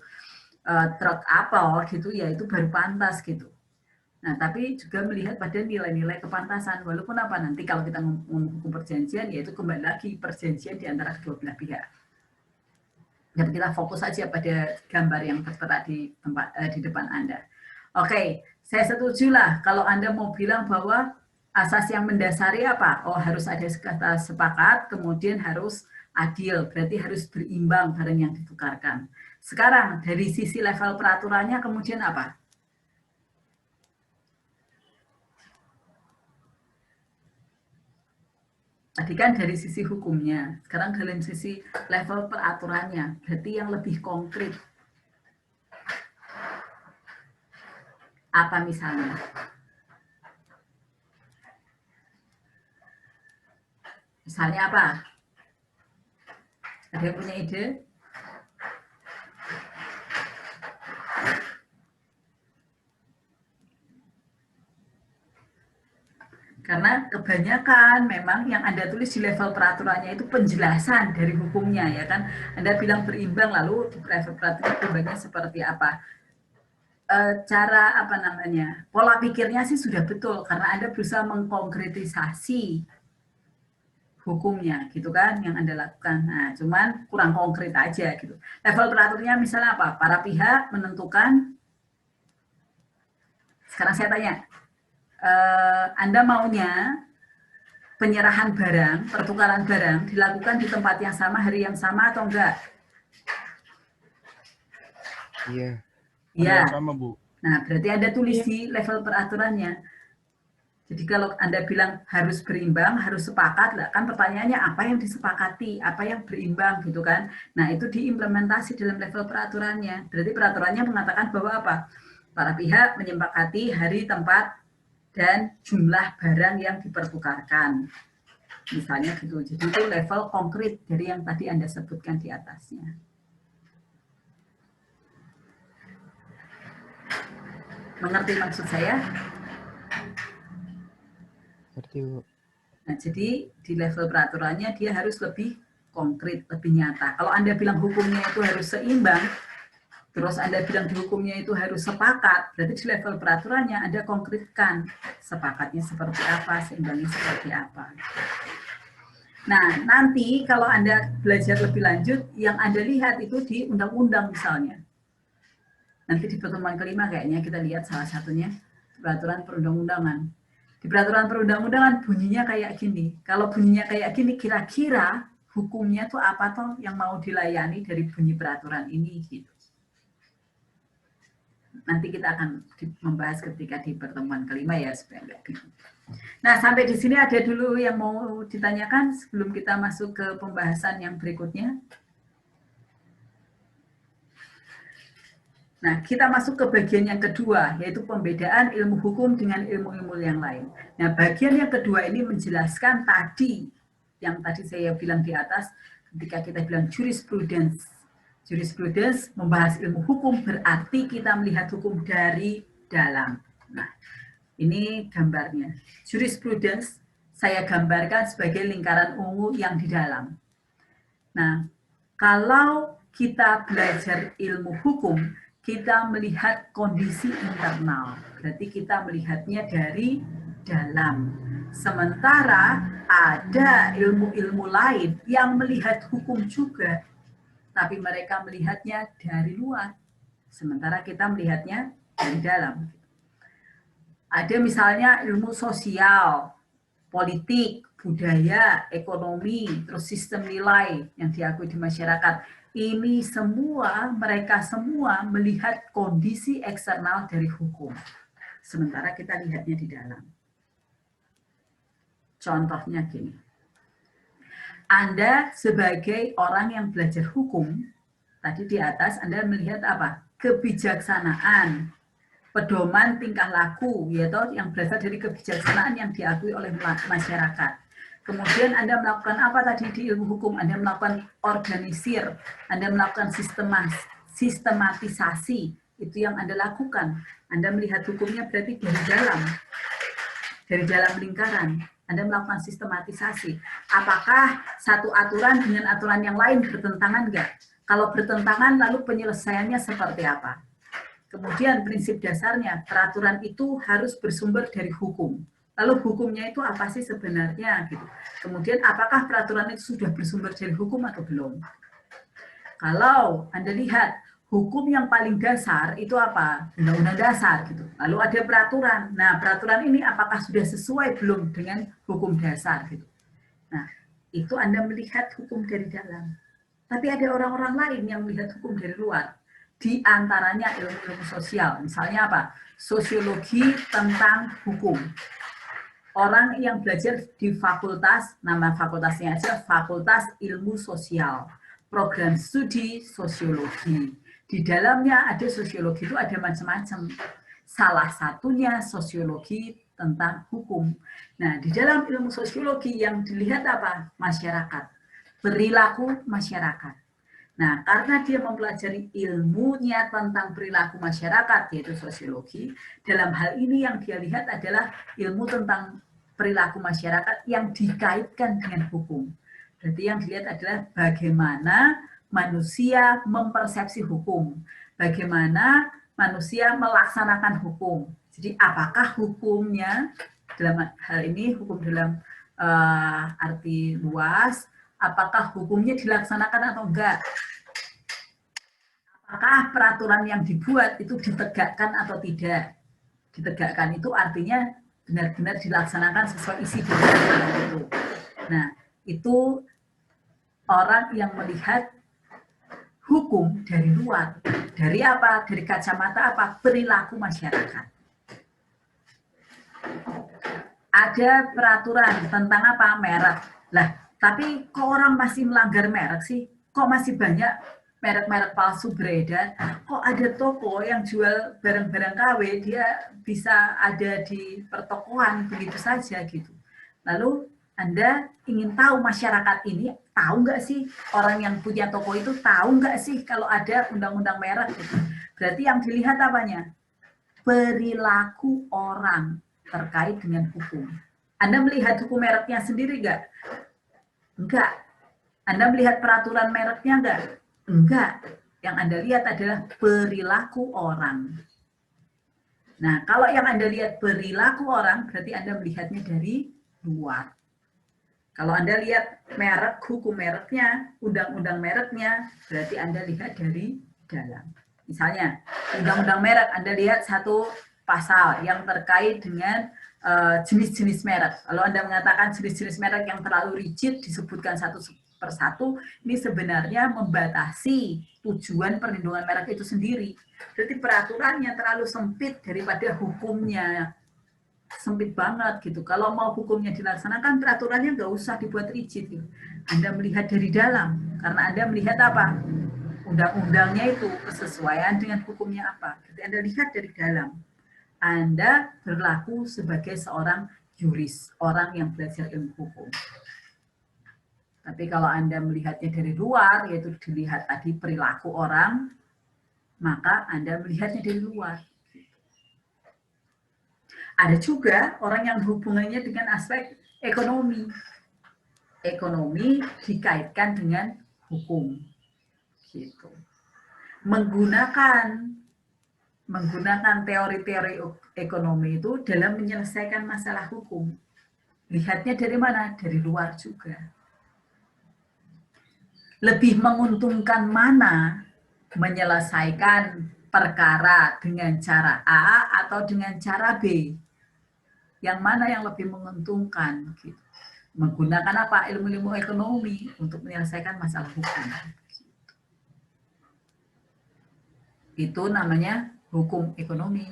truk apel gitu, ya itu baru pantas gitu. Nah, tapi juga melihat pada nilai-nilai kepantasan. Walaupun apa nanti kalau kita ngomong hukum perjanjian, yaitu kembali lagi perjanjian di antara kedua belah pihak. Dan kita fokus saja pada gambar yang tertera di depan Anda. Oke, saya setujulah kalau Anda mau bilang bahwa asas yang mendasari apa? Oh, harus ada kata sepakat, kemudian harus adil, berarti harus berimbang barang yang ditukarkan. Sekarang dari sisi level peraturannya kemudian apa? Tadi kan dari sisi hukumnya, sekarang dalam sisi level peraturannya, berarti yang lebih konkret. Apa misalnya? Misalnya apa? Ada yang punya ide? Karena kebanyakan memang yang Anda tulis di level peraturannya itu penjelasan dari hukumnya ya kan. Anda bilang berimbang, lalu di level peraturan berimbangnya seperti apa? Cara pola pikirnya sih sudah betul karena Anda berusaha mengkonkretisasi hukumnya gitu kan yang Anda lakukan. Nah, cuman kurang konkret aja gitu. Level peraturannya misalnya apa? Para pihak menentukan. Sekarang saya tanya, Anda maunya penyerahan barang, pertukaran barang dilakukan di tempat yang sama, hari yang sama atau enggak? Iya. Iya. Sama, Bu. Nah, berarti Anda tulis di level peraturannya. Jadi kalau Anda bilang harus berimbang, harus sepakat, lah kan pertanyaannya apa yang disepakati, apa yang berimbang gitu kan. Nah, itu diimplementasi dalam level peraturannya. Berarti peraturannya mengatakan bahwa apa? Para pihak menyepakati hari, tempat, dan jumlah barang yang dipertukarkan. Misalnya gitu. Jadi itu level konkret dari yang tadi Anda sebutkan di atasnya. Mengerti maksud saya? Ngerti, Bu. Nah, jadi di level peraturannya dia harus lebih konkret, lebih nyata. Kalau Anda bilang hukumnya itu harus seimbang, terus Anda bilang di hukumnya itu harus sepakat, berarti di level peraturannya Anda konkretkan sepakatnya seperti apa, seimbangnya seperti apa. Nah, nanti kalau Anda belajar lebih lanjut, yang Anda lihat itu di undang-undang misalnya. Nanti di pertemuan kelima kayaknya kita lihat salah satunya, peraturan perundang-undangan. Di peraturan perundang-undangan bunyinya kayak gini. Kalau bunyinya kayak gini, kira-kira hukumnya tuh apa toh yang mau dilayani dari bunyi peraturan ini gitu. Nanti kita akan membahas ketika di pertemuan kelima ya supaya nggak bingung. Nah, sampai di sini ada dulu yang mau ditanyakan sebelum kita masuk ke pembahasan yang berikutnya. Nah, kita masuk ke bagian yang kedua, yaitu pembedaan ilmu hukum dengan ilmu-ilmu yang lain. Nah, bagian yang kedua ini menjelaskan tadi, yang tadi saya bilang di atas, ketika kita bilang jurisprudence. Jurisprudence membahas ilmu hukum, berarti kita melihat hukum dari dalam. Nah, ini gambarnya. Jurisprudence saya gambarkan sebagai lingkaran ungu yang di dalam. Nah, kalau kita belajar ilmu hukum, kita melihat kondisi internal. Berarti kita melihatnya dari dalam. Sementara ada ilmu-ilmu lain yang melihat hukum juga, tapi mereka melihatnya dari luar. Sementara kita melihatnya dari dalam. Ada misalnya ilmu sosial, politik, budaya, ekonomi, terus sistem nilai yang diakui di masyarakat. Ini semua, mereka semua melihat kondisi eksternal dari hukum. Sementara kita lihatnya di dalam. Contohnya gini. Anda sebagai orang yang belajar hukum, tadi di atas Anda melihat apa? Kebijaksanaan, pedoman tingkah laku, yaitu yang berasal dari kebijaksanaan yang diakui oleh masyarakat. Kemudian Anda melakukan apa tadi di ilmu hukum? Anda melakukan organisir, Anda melakukan sistematisasi, itu yang Anda lakukan. Anda melihat hukumnya berarti dari dalam lingkaran. Anda melakukan sistematisasi. Apakah satu aturan dengan aturan yang lain bertentangan enggak? Kalau bertentangan, lalu penyelesaiannya seperti apa? Kemudian prinsip dasarnya, peraturan itu harus bersumber dari hukum. Lalu hukumnya itu apa sih sebenarnya? Gitu. Kemudian apakah peraturan itu sudah bersumber dari hukum atau belum? Kalau Anda lihat hukum yang paling dasar itu apa? Undang-undang dasar. Gitu. Lalu ada peraturan. Nah, peraturan ini apakah sudah sesuai belum dengan hukum dasar? Gitu. Nah, itu Anda melihat hukum dari dalam. Tapi ada orang-orang lain yang melihat hukum dari luar. Di antaranya ilmu-ilmu sosial. Misalnya apa? Sosiologi tentang hukum. Orang yang belajar di fakultas, nama fakultasnya aja Fakultas Ilmu Sosial, program studi sosiologi. Di dalamnya ada sosiologi itu ada macam-macam. Salah satunya sosiologi tentang hukum. Nah, di dalam ilmu sosiologi yang dilihat apa? Masyarakat, perilaku masyarakat. Nah, karena dia mempelajari ilmunya tentang perilaku masyarakat, yaitu sosiologi, dalam hal ini yang dia lihat adalah ilmu tentang perilaku masyarakat yang dikaitkan dengan hukum. Berarti yang dilihat adalah bagaimana manusia mempersepsi hukum, bagaimana manusia melaksanakan hukum. Jadi apakah hukumnya, dalam hal ini hukum dalam arti luas, apakah hukumnya dilaksanakan atau enggak? Apakah peraturan yang dibuat itu ditegakkan atau tidak? Ditegakkan itu artinya benar-benar dilaksanakan sesuai isi dari peraturan itu. Nah, itu orang yang melihat hukum dari luar. Dari apa? Dari kacamata apa? Perilaku masyarakat. Ada peraturan tentang apa? Merek. Lah, tapi kok orang masih melanggar merek sih? Kok masih banyak merek-merek palsu beredar, kok ada toko yang jual barang-barang KW, dia bisa ada di pertokoan begitu saja gitu. Lalu Anda ingin tahu masyarakat ini tahu nggak sih, orang yang punya toko itu tahu nggak sih kalau ada undang-undang merek gitu. Berarti yang dilihat apanya? Perilaku orang terkait dengan hukum. Anda melihat hukum mereknya sendiri nggak? Enggak. Anda melihat peraturan mereknya nggak? Enggak. Yang Anda lihat adalah perilaku orang. Nah, kalau yang Anda lihat perilaku orang, berarti Anda melihatnya dari luar. Kalau Anda lihat merek, hukum mereknya, undang-undang mereknya, berarti Anda lihat dari dalam. Misalnya, undang-undang merek, Anda lihat satu pasal yang terkait dengan jenis-jenis merek. Kalau Anda mengatakan jenis-jenis merek yang terlalu rigid, disebutkan satu persatu, ini sebenarnya membatasi tujuan perlindungan merek itu sendiri. Berarti peraturannya terlalu sempit daripada hukumnya. Sempit banget gitu. Kalau mau hukumnya dilaksanakan, peraturannya nggak usah dibuat rigid gitu. Anda melihat dari dalam, karena Anda melihat apa? Undang-undangnya itu kesesuaian dengan hukumnya apa. Jadi Anda lihat dari dalam. Anda berlaku sebagai seorang juris, orang yang belajar ilmu hukum. Tapi kalau Anda melihatnya dari luar, yaitu dilihat tadi perilaku orang, maka Anda melihatnya dari luar. Ada juga orang yang hubungannya dengan aspek ekonomi. Ekonomi dikaitkan dengan hukum. Gitu. Menggunakan teori-teori ekonomi itu dalam menyelesaikan masalah hukum. Lihatnya dari mana? Dari luar juga. Lebih menguntungkan mana menyelesaikan perkara dengan cara A atau dengan cara B? Yang mana yang lebih menguntungkan? Gitu. Menggunakan apa? Ilmu-ilmu ekonomi untuk menyelesaikan masalah hukum. Itu namanya hukum ekonomi.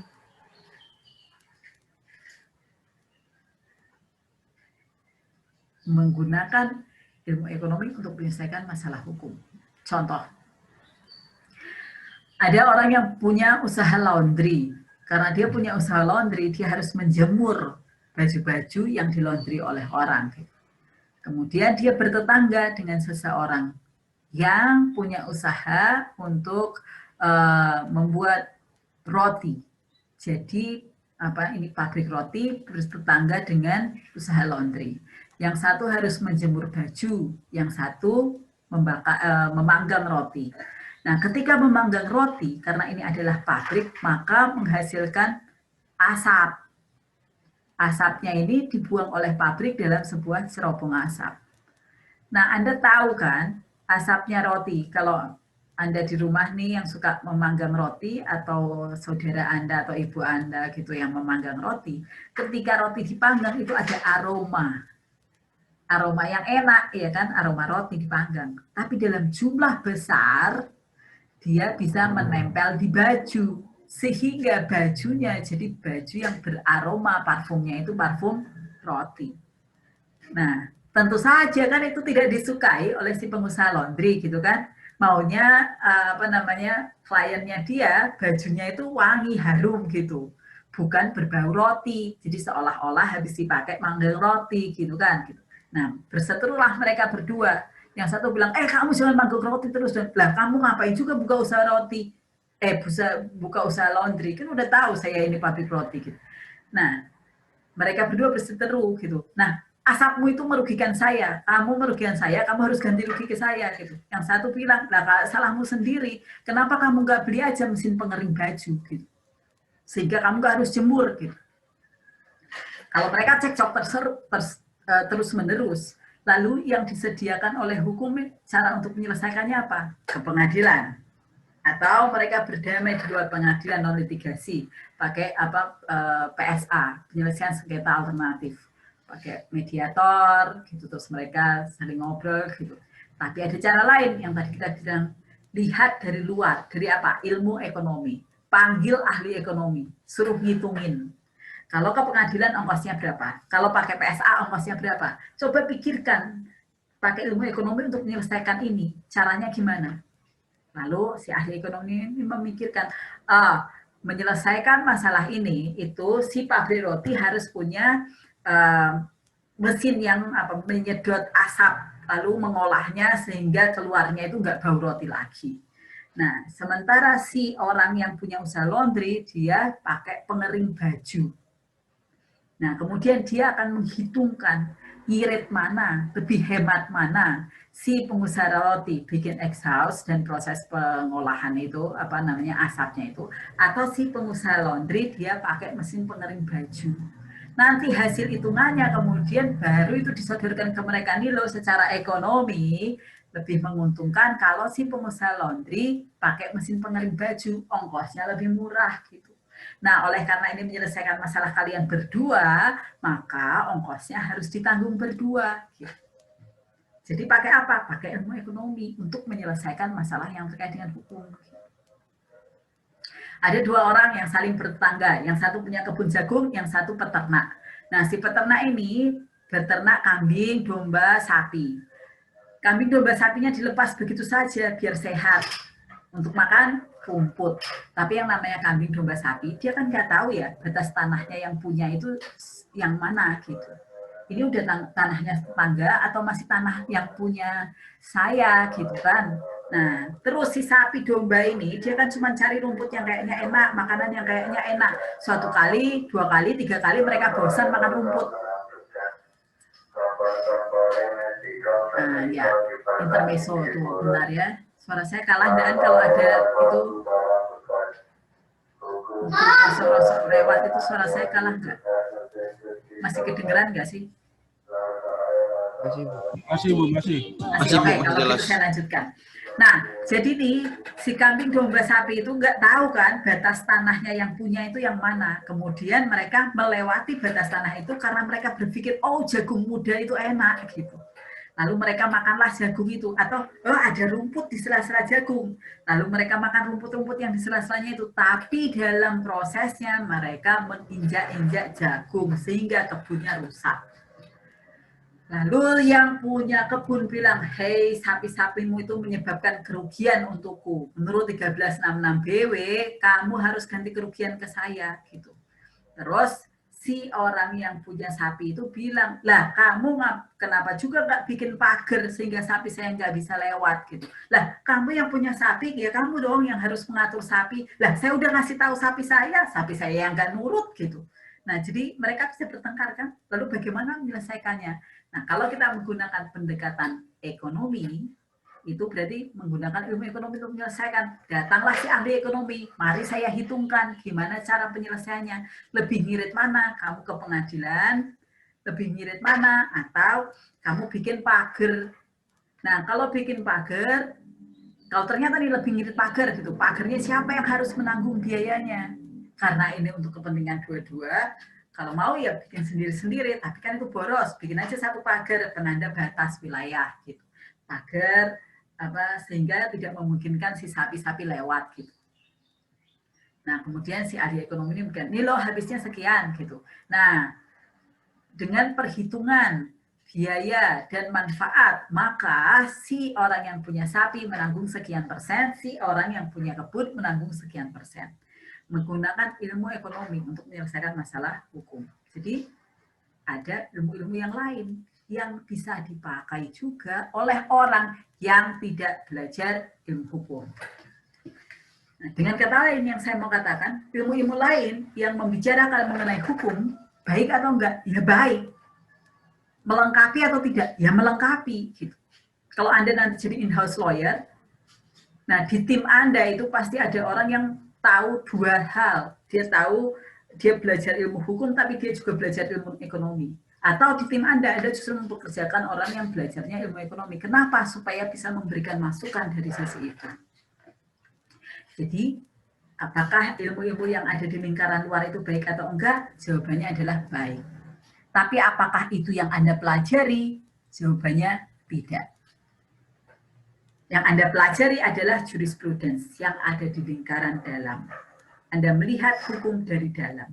Menggunakan ilmu ekonomi untuk menyelesaikan masalah hukum. Contoh, ada orang yang punya usaha laundry. Karena dia punya usaha laundry, dia harus menjemur baju-baju yang dilaundry oleh orang. Kemudian dia bertetangga dengan seseorang yang punya usaha untuk membuat roti. Jadi ini pabrik roti bertetangga dengan usaha laundry. Yang satu harus menjemur baju, yang satu memanggang roti. Nah, ketika memanggang roti, karena ini adalah pabrik, maka menghasilkan asap. Asapnya ini dibuang oleh pabrik dalam sebuah cerobong asap. Nah, Anda tahu kan, asapnya roti, kalau Anda di rumah nih yang suka memanggang roti, atau saudara Anda atau ibu Anda gitu yang memanggang roti, ketika roti dipanggang itu ada aroma. Aroma yang enak, ya kan, aroma roti dipanggang. Tapi dalam jumlah besar, dia bisa menempel di baju, sehingga bajunya jadi baju yang beraroma, parfumnya itu parfum roti. Nah, tentu saja kan itu tidak disukai oleh si pengusaha laundry gitu kan. Maunya kliennya dia bajunya itu wangi, harum gitu. Bukan berbau roti. Jadi seolah-olah habis dipakai manggang roti gitu kan gitu. Nah, berseterulah mereka berdua. Yang satu bilang, kamu jangan manggang roti terus. Lah, kamu ngapain juga buka usaha roti? Buka usaha laundry. Kan udah tahu saya ini pabrik roti gitu. Nah, mereka berdua berseteru gitu. Nah, asapmu itu merugikan saya. Kamu merugikan saya, kamu harus ganti rugi ke saya gitu. Yang satu bilang, lah salahmu sendiri. Kenapa kamu nggak beli aja mesin pengering baju gitu. Sehingga kamu nggak harus jemur gitu. Kalau mereka cekcok terus-menerus, lalu yang disediakan oleh hukum cara untuk menyelesaikannya apa? Ke pengadilan. Atau mereka berdamai di luar pengadilan non litigasi, pakai PSA, penyelesaian sengketa alternatif. Pakai mediator gitu, terus mereka saling ngobrol gitu. Tapi ada cara lain yang tadi kita bilang, lihat dari luar, dari apa? Ilmu ekonomi. Panggil ahli ekonomi, suruh ngitungin. Kalau ke pengadilan ongkosnya berapa? Kalau pakai PSA ongkosnya berapa? Coba pikirkan, pakai ilmu ekonomi untuk menyelesaikan ini. Caranya gimana? Lalu si ahli ekonomi ini memikirkan, menyelesaikan masalah ini itu si pabrik roti harus punya mesin yang menyedot asap lalu mengolahnya sehingga keluarnya itu nggak bau roti lagi. Nah, sementara si orang yang punya usaha laundry dia pakai pengering baju. Nah, kemudian dia akan menghitungkan irit mana, lebih hemat mana si pengusaha roti bikin exhaust dan proses pengolahan itu asapnya itu, atau si pengusaha laundry dia pakai mesin pengering baju. Nanti hasil hitungannya kemudian baru itu disodorkan ke mereka nih loh, secara ekonomi lebih menguntungkan kalau si pengusaha laundry pakai mesin pengering baju, ongkosnya lebih murah gitu. Nah, oleh karena ini menyelesaikan masalah kalian berdua, maka ongkosnya harus ditanggung berdua. Gitu. Jadi pakai apa? Pakai ilmu ekonomi untuk menyelesaikan masalah yang terkait dengan hukum. Ada dua orang yang saling bertetangga, yang satu punya kebun jagung, yang satu peternak. Nah, si peternak ini beternak kambing, domba, sapi. Kambing, domba, sapinya dilepas begitu saja biar sehat untuk makan rumput. Tapi yang namanya kambing, domba, sapi, dia kan nggak tahu ya batas tanahnya yang punya itu yang mana gitu. Ini udah tanahnya tetangga atau masih tanah yang punya saya gitu kan. Nah, terus si sapi domba ini dia kan cuma cari rumput yang kayaknya enak, makanan yang kayaknya enak. Suatu kali, 2 kali, 3 kali mereka bosan makan rumput. Nah, ya, intermezzo tuh, bentar ya. Suara saya kalah dan kalau ada itu masuk lewat itu suara saya kalah nggak? Masih kedengeran nggak sih? Masih, Bu, masih. Masih, Bu, Oke, masih kalau jelas. gitu saya lanjutkan. Nah, jadi nih, si kambing, domba, sapi itu nggak tahu kan batas tanahnya yang punya itu yang mana. Kemudian mereka melewati batas tanah itu karena mereka berpikir, oh jagung muda itu enak gitu. Lalu mereka makanlah jagung itu. Atau, oh ada rumput di sela-sela jagung. Lalu mereka makan rumput-rumput yang di sela-selanya itu. Tapi dalam prosesnya mereka menginjak-injak jagung sehingga kebunnya rusak. Lalu yang punya kebun bilang, hei sapi-sapimu itu menyebabkan kerugian untukku. Menurut 1366 BW, kamu harus ganti kerugian ke saya. Gitu. Terus si orang yang punya sapi itu bilang, lah kamu kenapa juga nggak bikin pagar sehingga sapi saya nggak bisa lewat. Gitu. Lah kamu yang punya sapi, ya kamu dong yang harus mengatur sapi. Lah saya udah ngasih tahu sapi saya yang nggak nurut. Gitu. Nah jadi mereka bisa bertengkar kan. Lalu bagaimana menyelesaikannya? Nah, kalau kita menggunakan pendekatan ekonomi, itu berarti menggunakan ilmu ekonomi untuk menyelesaikan. Datanglah si ahli ekonomi, mari saya hitungkan gimana cara penyelesaiannya. Lebih ngirit mana? Kamu ke pengadilan, lebih ngirit mana? Atau kamu bikin pagar. Nah, kalau bikin pagar, kalau ternyata ini lebih ngirit pagar gitu, pagarnya siapa yang harus menanggung biayanya? Karena ini untuk kepentingan dua-dua. Kalau mau ya bikin sendiri-sendiri, tapi kan itu boros. Bikin aja satu pagar penanda batas wilayah gitu. Pagar sehingga tidak memungkinkan si sapi-sapi lewat gitu. Nah, kemudian si ahli ekonomi ini mungkin, ini loh habisnya sekian gitu. Nah, dengan perhitungan biaya dan manfaat, maka si orang yang punya sapi menanggung sekian persen, si orang yang punya kebun menanggung sekian persen. Menggunakan ilmu ekonomi untuk menyelesaikan masalah hukum. Jadi ada ilmu-ilmu yang lain yang bisa dipakai juga oleh orang yang tidak belajar ilmu hukum. Nah, dengan kata lain yang saya mau katakan, ilmu-ilmu lain yang membicarakan mengenai hukum, baik atau enggak? Ya baik. Melengkapi atau tidak? Ya melengkapi. Gitu. Kalau Anda nanti jadi in-house lawyer, nah di tim Anda itu pasti ada orang yang tahu dua hal. Dia belajar ilmu hukum, tapi dia juga belajar ilmu ekonomi. Atau di tim Anda justru mempekerjakan orang yang belajarnya ilmu ekonomi. Kenapa? Supaya bisa memberikan masukan dari sisi itu. Jadi, apakah ilmu-ilmu yang ada di lingkaran luar itu baik atau enggak? Jawabannya adalah baik. Tapi apakah itu yang Anda pelajari? Jawabannya tidak. Yang Anda pelajari adalah jurisprudence yang ada di lingkaran dalam. Anda melihat hukum dari dalam.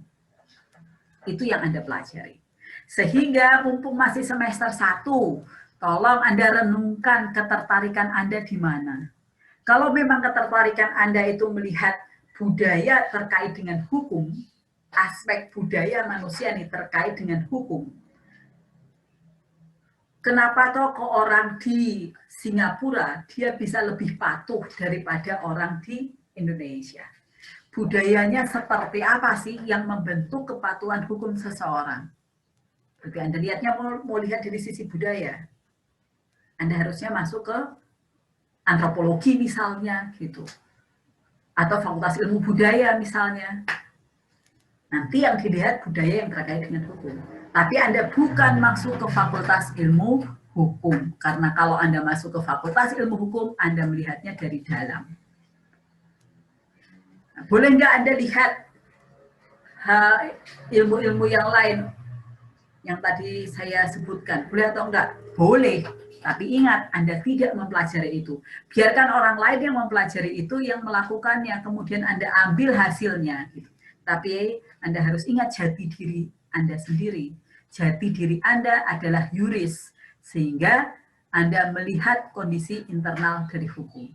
Itu yang Anda pelajari. Sehingga mumpung masih semester 1, tolong Anda renungkan ketertarikan Anda di mana. Kalau memang ketertarikan Anda itu melihat budaya terkait dengan hukum, aspek budaya manusia ini terkait dengan hukum, kenapa toh ke orang di Singapura dia bisa lebih patuh daripada orang di Indonesia? Budayanya seperti apa sih yang membentuk kepatuhan hukum seseorang? Berarti Anda lihatnya mau lihat dari sisi budaya. Anda harusnya masuk ke antropologi misalnya gitu. Atau fakultas ilmu budaya misalnya. Nanti yang dilihat budaya yang terkait dengan hukum. Tapi Anda bukan masuk ke fakultas ilmu hukum. Karena kalau Anda masuk ke fakultas ilmu hukum, Anda melihatnya dari dalam. Nah, boleh nggak Anda lihat ilmu-ilmu yang lain yang tadi saya sebutkan? Boleh atau enggak? Boleh. Tapi ingat, Anda tidak mempelajari itu. Biarkan orang lain yang mempelajari itu, yang melakukannya, kemudian Anda ambil hasilnya. Gitu. Tapi Anda harus ingat jati diri Anda sendiri. Jati diri Anda adalah yuris, sehingga Anda melihat kondisi internal dari hukum.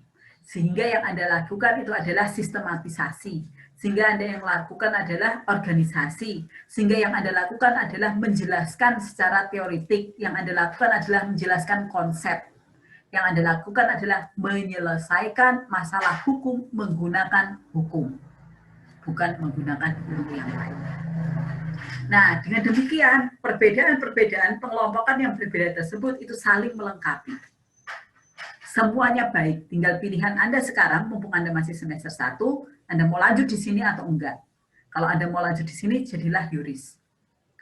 Sehingga yang Anda lakukan itu adalah sistematisasi. Sehingga Anda yang lakukan adalah organisasi. Sehingga yang Anda lakukan adalah menjelaskan secara teoritik. Yang Anda lakukan adalah menjelaskan konsep. Yang Anda lakukan adalah menyelesaikan masalah hukum menggunakan hukum. Bukan menggunakan ilmu yang lain. Nah, dengan demikian, perbedaan-perbedaan pengelompokan yang berbeda tersebut itu saling melengkapi. Semuanya baik, tinggal pilihan Anda sekarang, mumpung Anda masih semester 1, Anda mau lanjut di sini atau enggak. Kalau Anda mau lanjut di sini, jadilah yuris.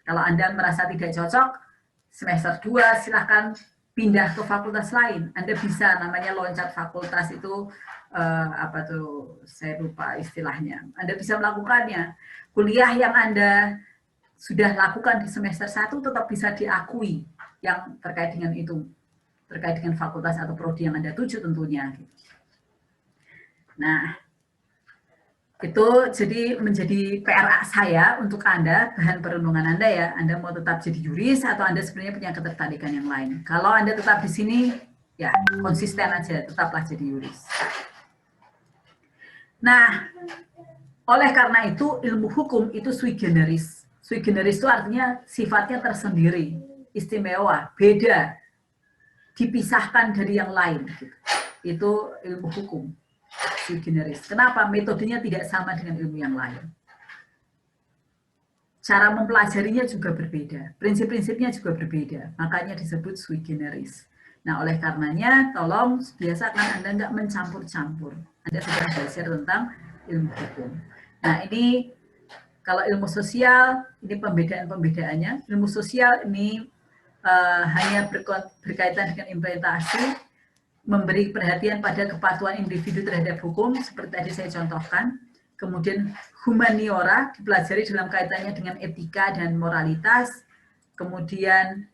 Kalau Anda merasa tidak cocok, semester 2 silahkan pindah ke fakultas lain. Anda bisa, namanya loncat fakultas itu, apa tuh, saya lupa istilahnya. Anda bisa melakukannya. Kuliah yang Anda sudah lakukan di semester 1 tetap bisa diakui yang terkait dengan itu. Terkait dengan fakultas atau prodi yang Anda tuju tentunya. Nah, itu jadi menjadi PR saya untuk Anda, bahan perenungan Anda ya. Anda mau tetap jadi yuris atau Anda sebenarnya punya ketertarikan yang lain. Kalau Anda tetap di sini, ya konsisten aja, tetaplah jadi yuris. Nah, oleh karena itu ilmu hukum itu sui generis. Sui generis itu artinya sifatnya tersendiri, istimewa, beda, dipisahkan dari yang lain. Itu ilmu hukum sui generis. Kenapa? Metodenya tidak sama dengan ilmu yang lain. Cara mempelajarinya juga berbeda. Prinsip-prinsipnya juga berbeda. Makanya disebut sui generis. Nah, oleh karenanya, tolong biasakan Anda nggak mencampur-campur. Anda sudah belajar tentang ilmu hukum. Nah, ini kalau ilmu sosial, ini pembedaan-pembedaannya. Ilmu sosial ini hanya berkaitan dengan implementasi, memberi perhatian pada kepatuhan individu terhadap hukum, seperti tadi saya contohkan. Kemudian humaniora dipelajari dalam kaitannya dengan etika dan moralitas. Kemudian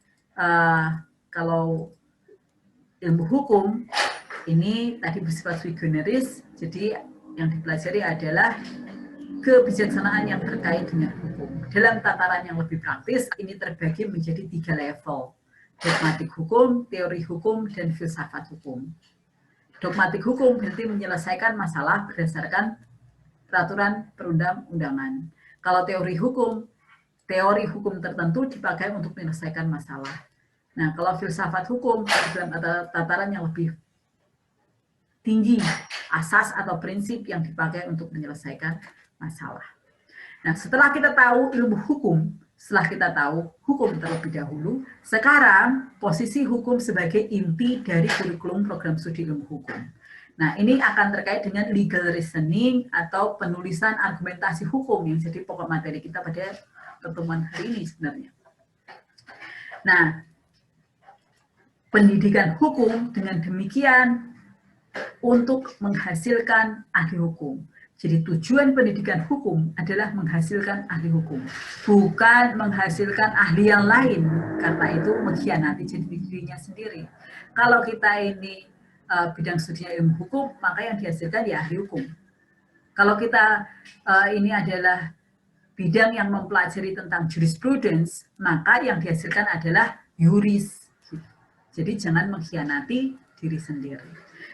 kalau ilmu hukum, ini tadi bersifat sui generis, jadi yang dipelajari adalah kebijaksanaan yang terkait dengan hukum. Dalam tataran yang lebih praktis, ini terbagi menjadi 3 level. Dogmatik hukum, teori hukum, dan filsafat hukum. Dogmatik hukum berarti menyelesaikan masalah berdasarkan peraturan perundang-undangan. Kalau teori hukum tertentu dipakai untuk menyelesaikan masalah. Nah, kalau filsafat hukum, dalam tataran yang lebih tinggi, asas atau prinsip yang dipakai untuk menyelesaikan masalah. Nah, setelah kita tahu ilmu hukum, setelah kita tahu hukum terlebih dahulu, sekarang posisi hukum sebagai inti dari kurikulum program studi ilmu hukum. Nah, ini akan terkait dengan legal reasoning atau penulisan argumentasi hukum yang jadi pokok materi kita pada pertemuan hari ini sebenarnya. Nah, pendidikan hukum dengan demikian untuk menghasilkan ahli hukum. Jadi tujuan pendidikan hukum adalah menghasilkan ahli hukum, bukan menghasilkan ahli yang lain, karena itu mengkhianati dirinya sendiri. Kalau kita ini bidang studinya ilmu hukum, maka yang dihasilkan ya ahli hukum. Kalau kita ini adalah bidang yang mempelajari tentang jurisprudence, maka yang dihasilkan adalah yuris. Jadi jangan mengkhianati diri sendiri.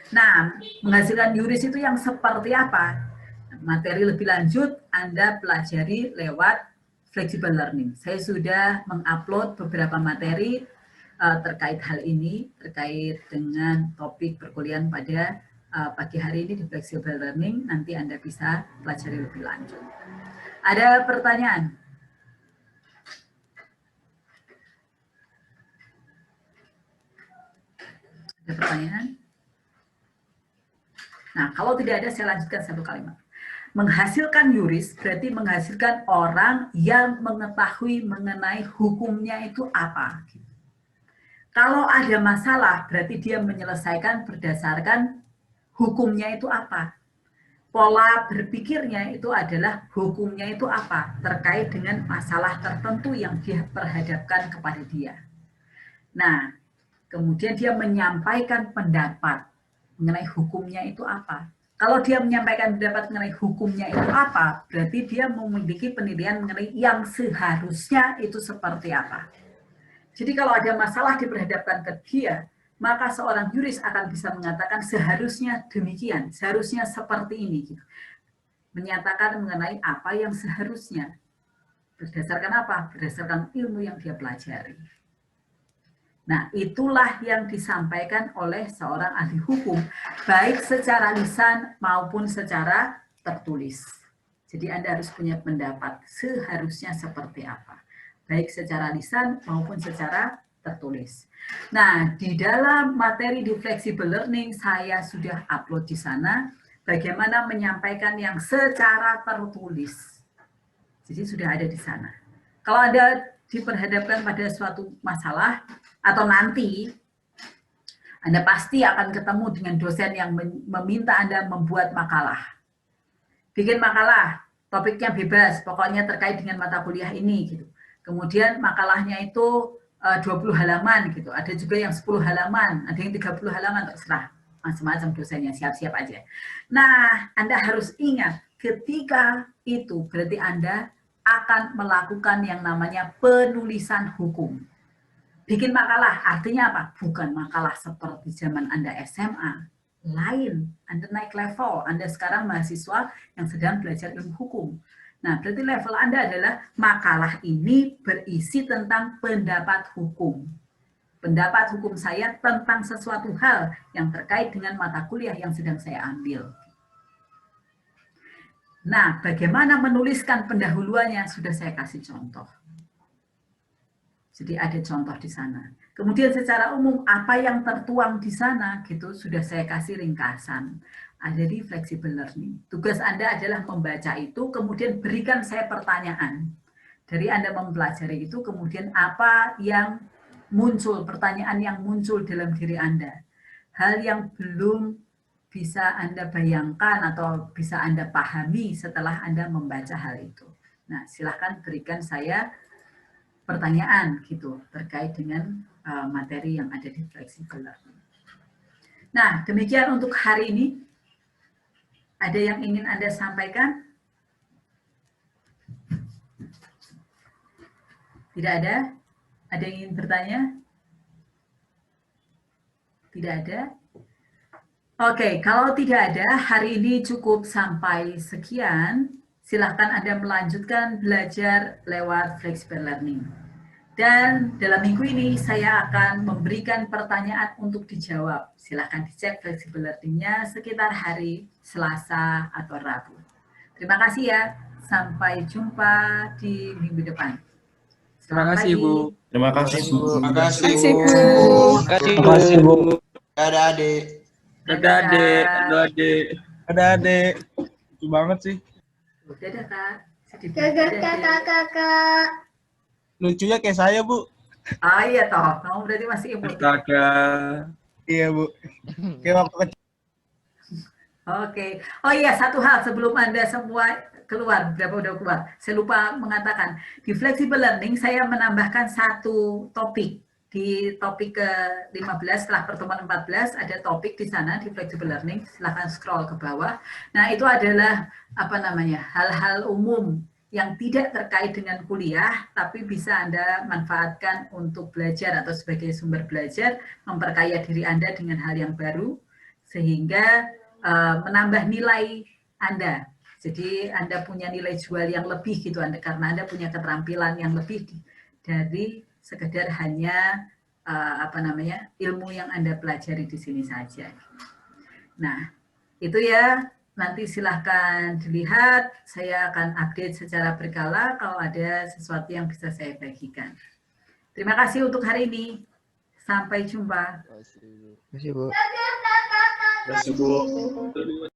Nah, menghasilkan yuris itu yang seperti apa? Materi lebih lanjut Anda pelajari lewat flexible learning. Saya sudah mengupload beberapa materi terkait hal ini, terkait dengan topik perkuliahan pada pagi hari ini di flexible learning. Nanti Anda bisa pelajari lebih lanjut. Ada pertanyaan? Ada pertanyaan? Nah, kalau tidak ada, saya lanjutkan satu kalimat. Menghasilkan yuris berarti menghasilkan orang yang mengetahui mengenai hukumnya itu apa. Kalau ada masalah, berarti dia menyelesaikan berdasarkan hukumnya itu apa. Pola berpikirnya itu adalah hukumnya itu apa, terkait dengan masalah tertentu yang dia perhadapkan kepada dia. Nah, kemudian dia menyampaikan pendapat mengenai hukumnya itu apa. Kalau dia menyampaikan pendapat mengenai hukumnya itu apa, berarti dia memiliki penilaian mengenai yang seharusnya itu seperti apa. Jadi kalau ada masalah diperhadapkan ke dia, maka seorang yuris akan bisa mengatakan seharusnya demikian, seharusnya seperti ini. Menyatakan mengenai apa yang seharusnya. Berdasarkan apa? Berdasarkan ilmu yang dia pelajari. Nah, itulah yang disampaikan oleh seorang ahli hukum, baik secara lisan maupun secara tertulis. Jadi Anda harus punya pendapat seharusnya seperti apa, baik secara lisan maupun secara tertulis. Nah, di dalam materi di flexible learning saya sudah upload di sana bagaimana menyampaikan yang secara tertulis. Jadi sudah ada di sana. Kalau Anda diperhadapkan pada suatu masalah, atau nanti Anda pasti akan ketemu dengan dosen yang meminta Anda membuat makalah. Bikin makalah, topiknya bebas, pokoknya terkait dengan mata kuliah ini gitu. Kemudian makalahnya itu 20 halaman gitu. Ada juga yang 10 halaman, ada yang 30 halaman, terserah. Macam-macam dosennya, siap-siap aja. Nah, Anda harus ingat, ketika itu berarti Anda akan melakukan yang namanya penulisan hukum. Bikin makalah, artinya apa? Bukan makalah seperti zaman Anda SMA. Lain, Anda naik level. Anda sekarang mahasiswa yang sedang belajar ilmu hukum. Nah, berarti level Anda adalah makalah ini berisi tentang pendapat hukum. Pendapat hukum saya tentang sesuatu hal yang terkait dengan mata kuliah yang sedang saya ambil. Nah, bagaimana menuliskan pendahuluannya sudah saya kasih contoh. Jadi ada contoh di sana. Kemudian secara umum apa yang tertuang di sana gitu sudah saya kasih ringkasan. Ada di flexible learning. Tugas Anda adalah membaca itu, kemudian berikan saya pertanyaan. Dari Anda mempelajari itu, kemudian apa yang muncul, pertanyaan yang muncul dalam diri Anda. Hal yang belum bisa Anda bayangkan atau bisa Anda pahami setelah Anda membaca hal itu. Nah, silahkan berikan saya pertanyaan gitu terkait dengan materi yang ada di flexible learning. Nah, demikian untuk hari ini. Ada yang ingin Anda sampaikan? Tidak ada? Ada yang ingin bertanya? Tidak ada? Oke, kalau tidak ada, hari ini cukup sampai sekian. Silahkan Anda melanjutkan belajar lewat flexible learning. Dan dalam minggu ini saya akan memberikan pertanyaan untuk dijawab. Silahkan dicek flexible learning-nya sekitar hari Selasa atau Rabu. Terima kasih ya. Sampai jumpa di minggu depan. Terima kasih, Bu. Terima kasih, Bu. Terima kasih, Kasih, Bu. Bu. Terima kasih, Bu. Dadah, Adik. Dadah, Adek. Dadah, Adek. Ada adek. Lucu banget sih. Dadah, Kak. Dadah, kakak. Lucunya kayak saya, Bu. Oh iya toh, kamu berarti masih imut. Dadah. Iya, Bu. Kayak waktu kecil. Oke. Oh iya, satu hal sebelum Anda semua keluar, berapa udah keluar? Saya lupa mengatakan, di flexible learning saya menambahkan satu topik. Di topik ke-15 setelah pertemuan 14 ada topik di sana di flexible learning, silahkan scroll ke bawah. Nah, itu adalah apa namanya? Hal-hal umum yang tidak terkait dengan kuliah, tapi bisa Anda manfaatkan untuk belajar atau sebagai sumber belajar, memperkaya diri Anda dengan hal yang baru. sehingga menambah nilai Anda. Jadi Anda punya nilai jual yang lebih gitu karena Anda punya keterampilan yang lebih dari sekedar hanya ilmu yang Anda pelajari di sini saja. Nah, itu ya. Nanti silahkan dilihat, saya akan update secara berkala kalau ada sesuatu yang bisa saya bagikan. Terima kasih untuk hari ini. Sampai jumpa. Terima kasih, Bu. Terima kasih, Bu.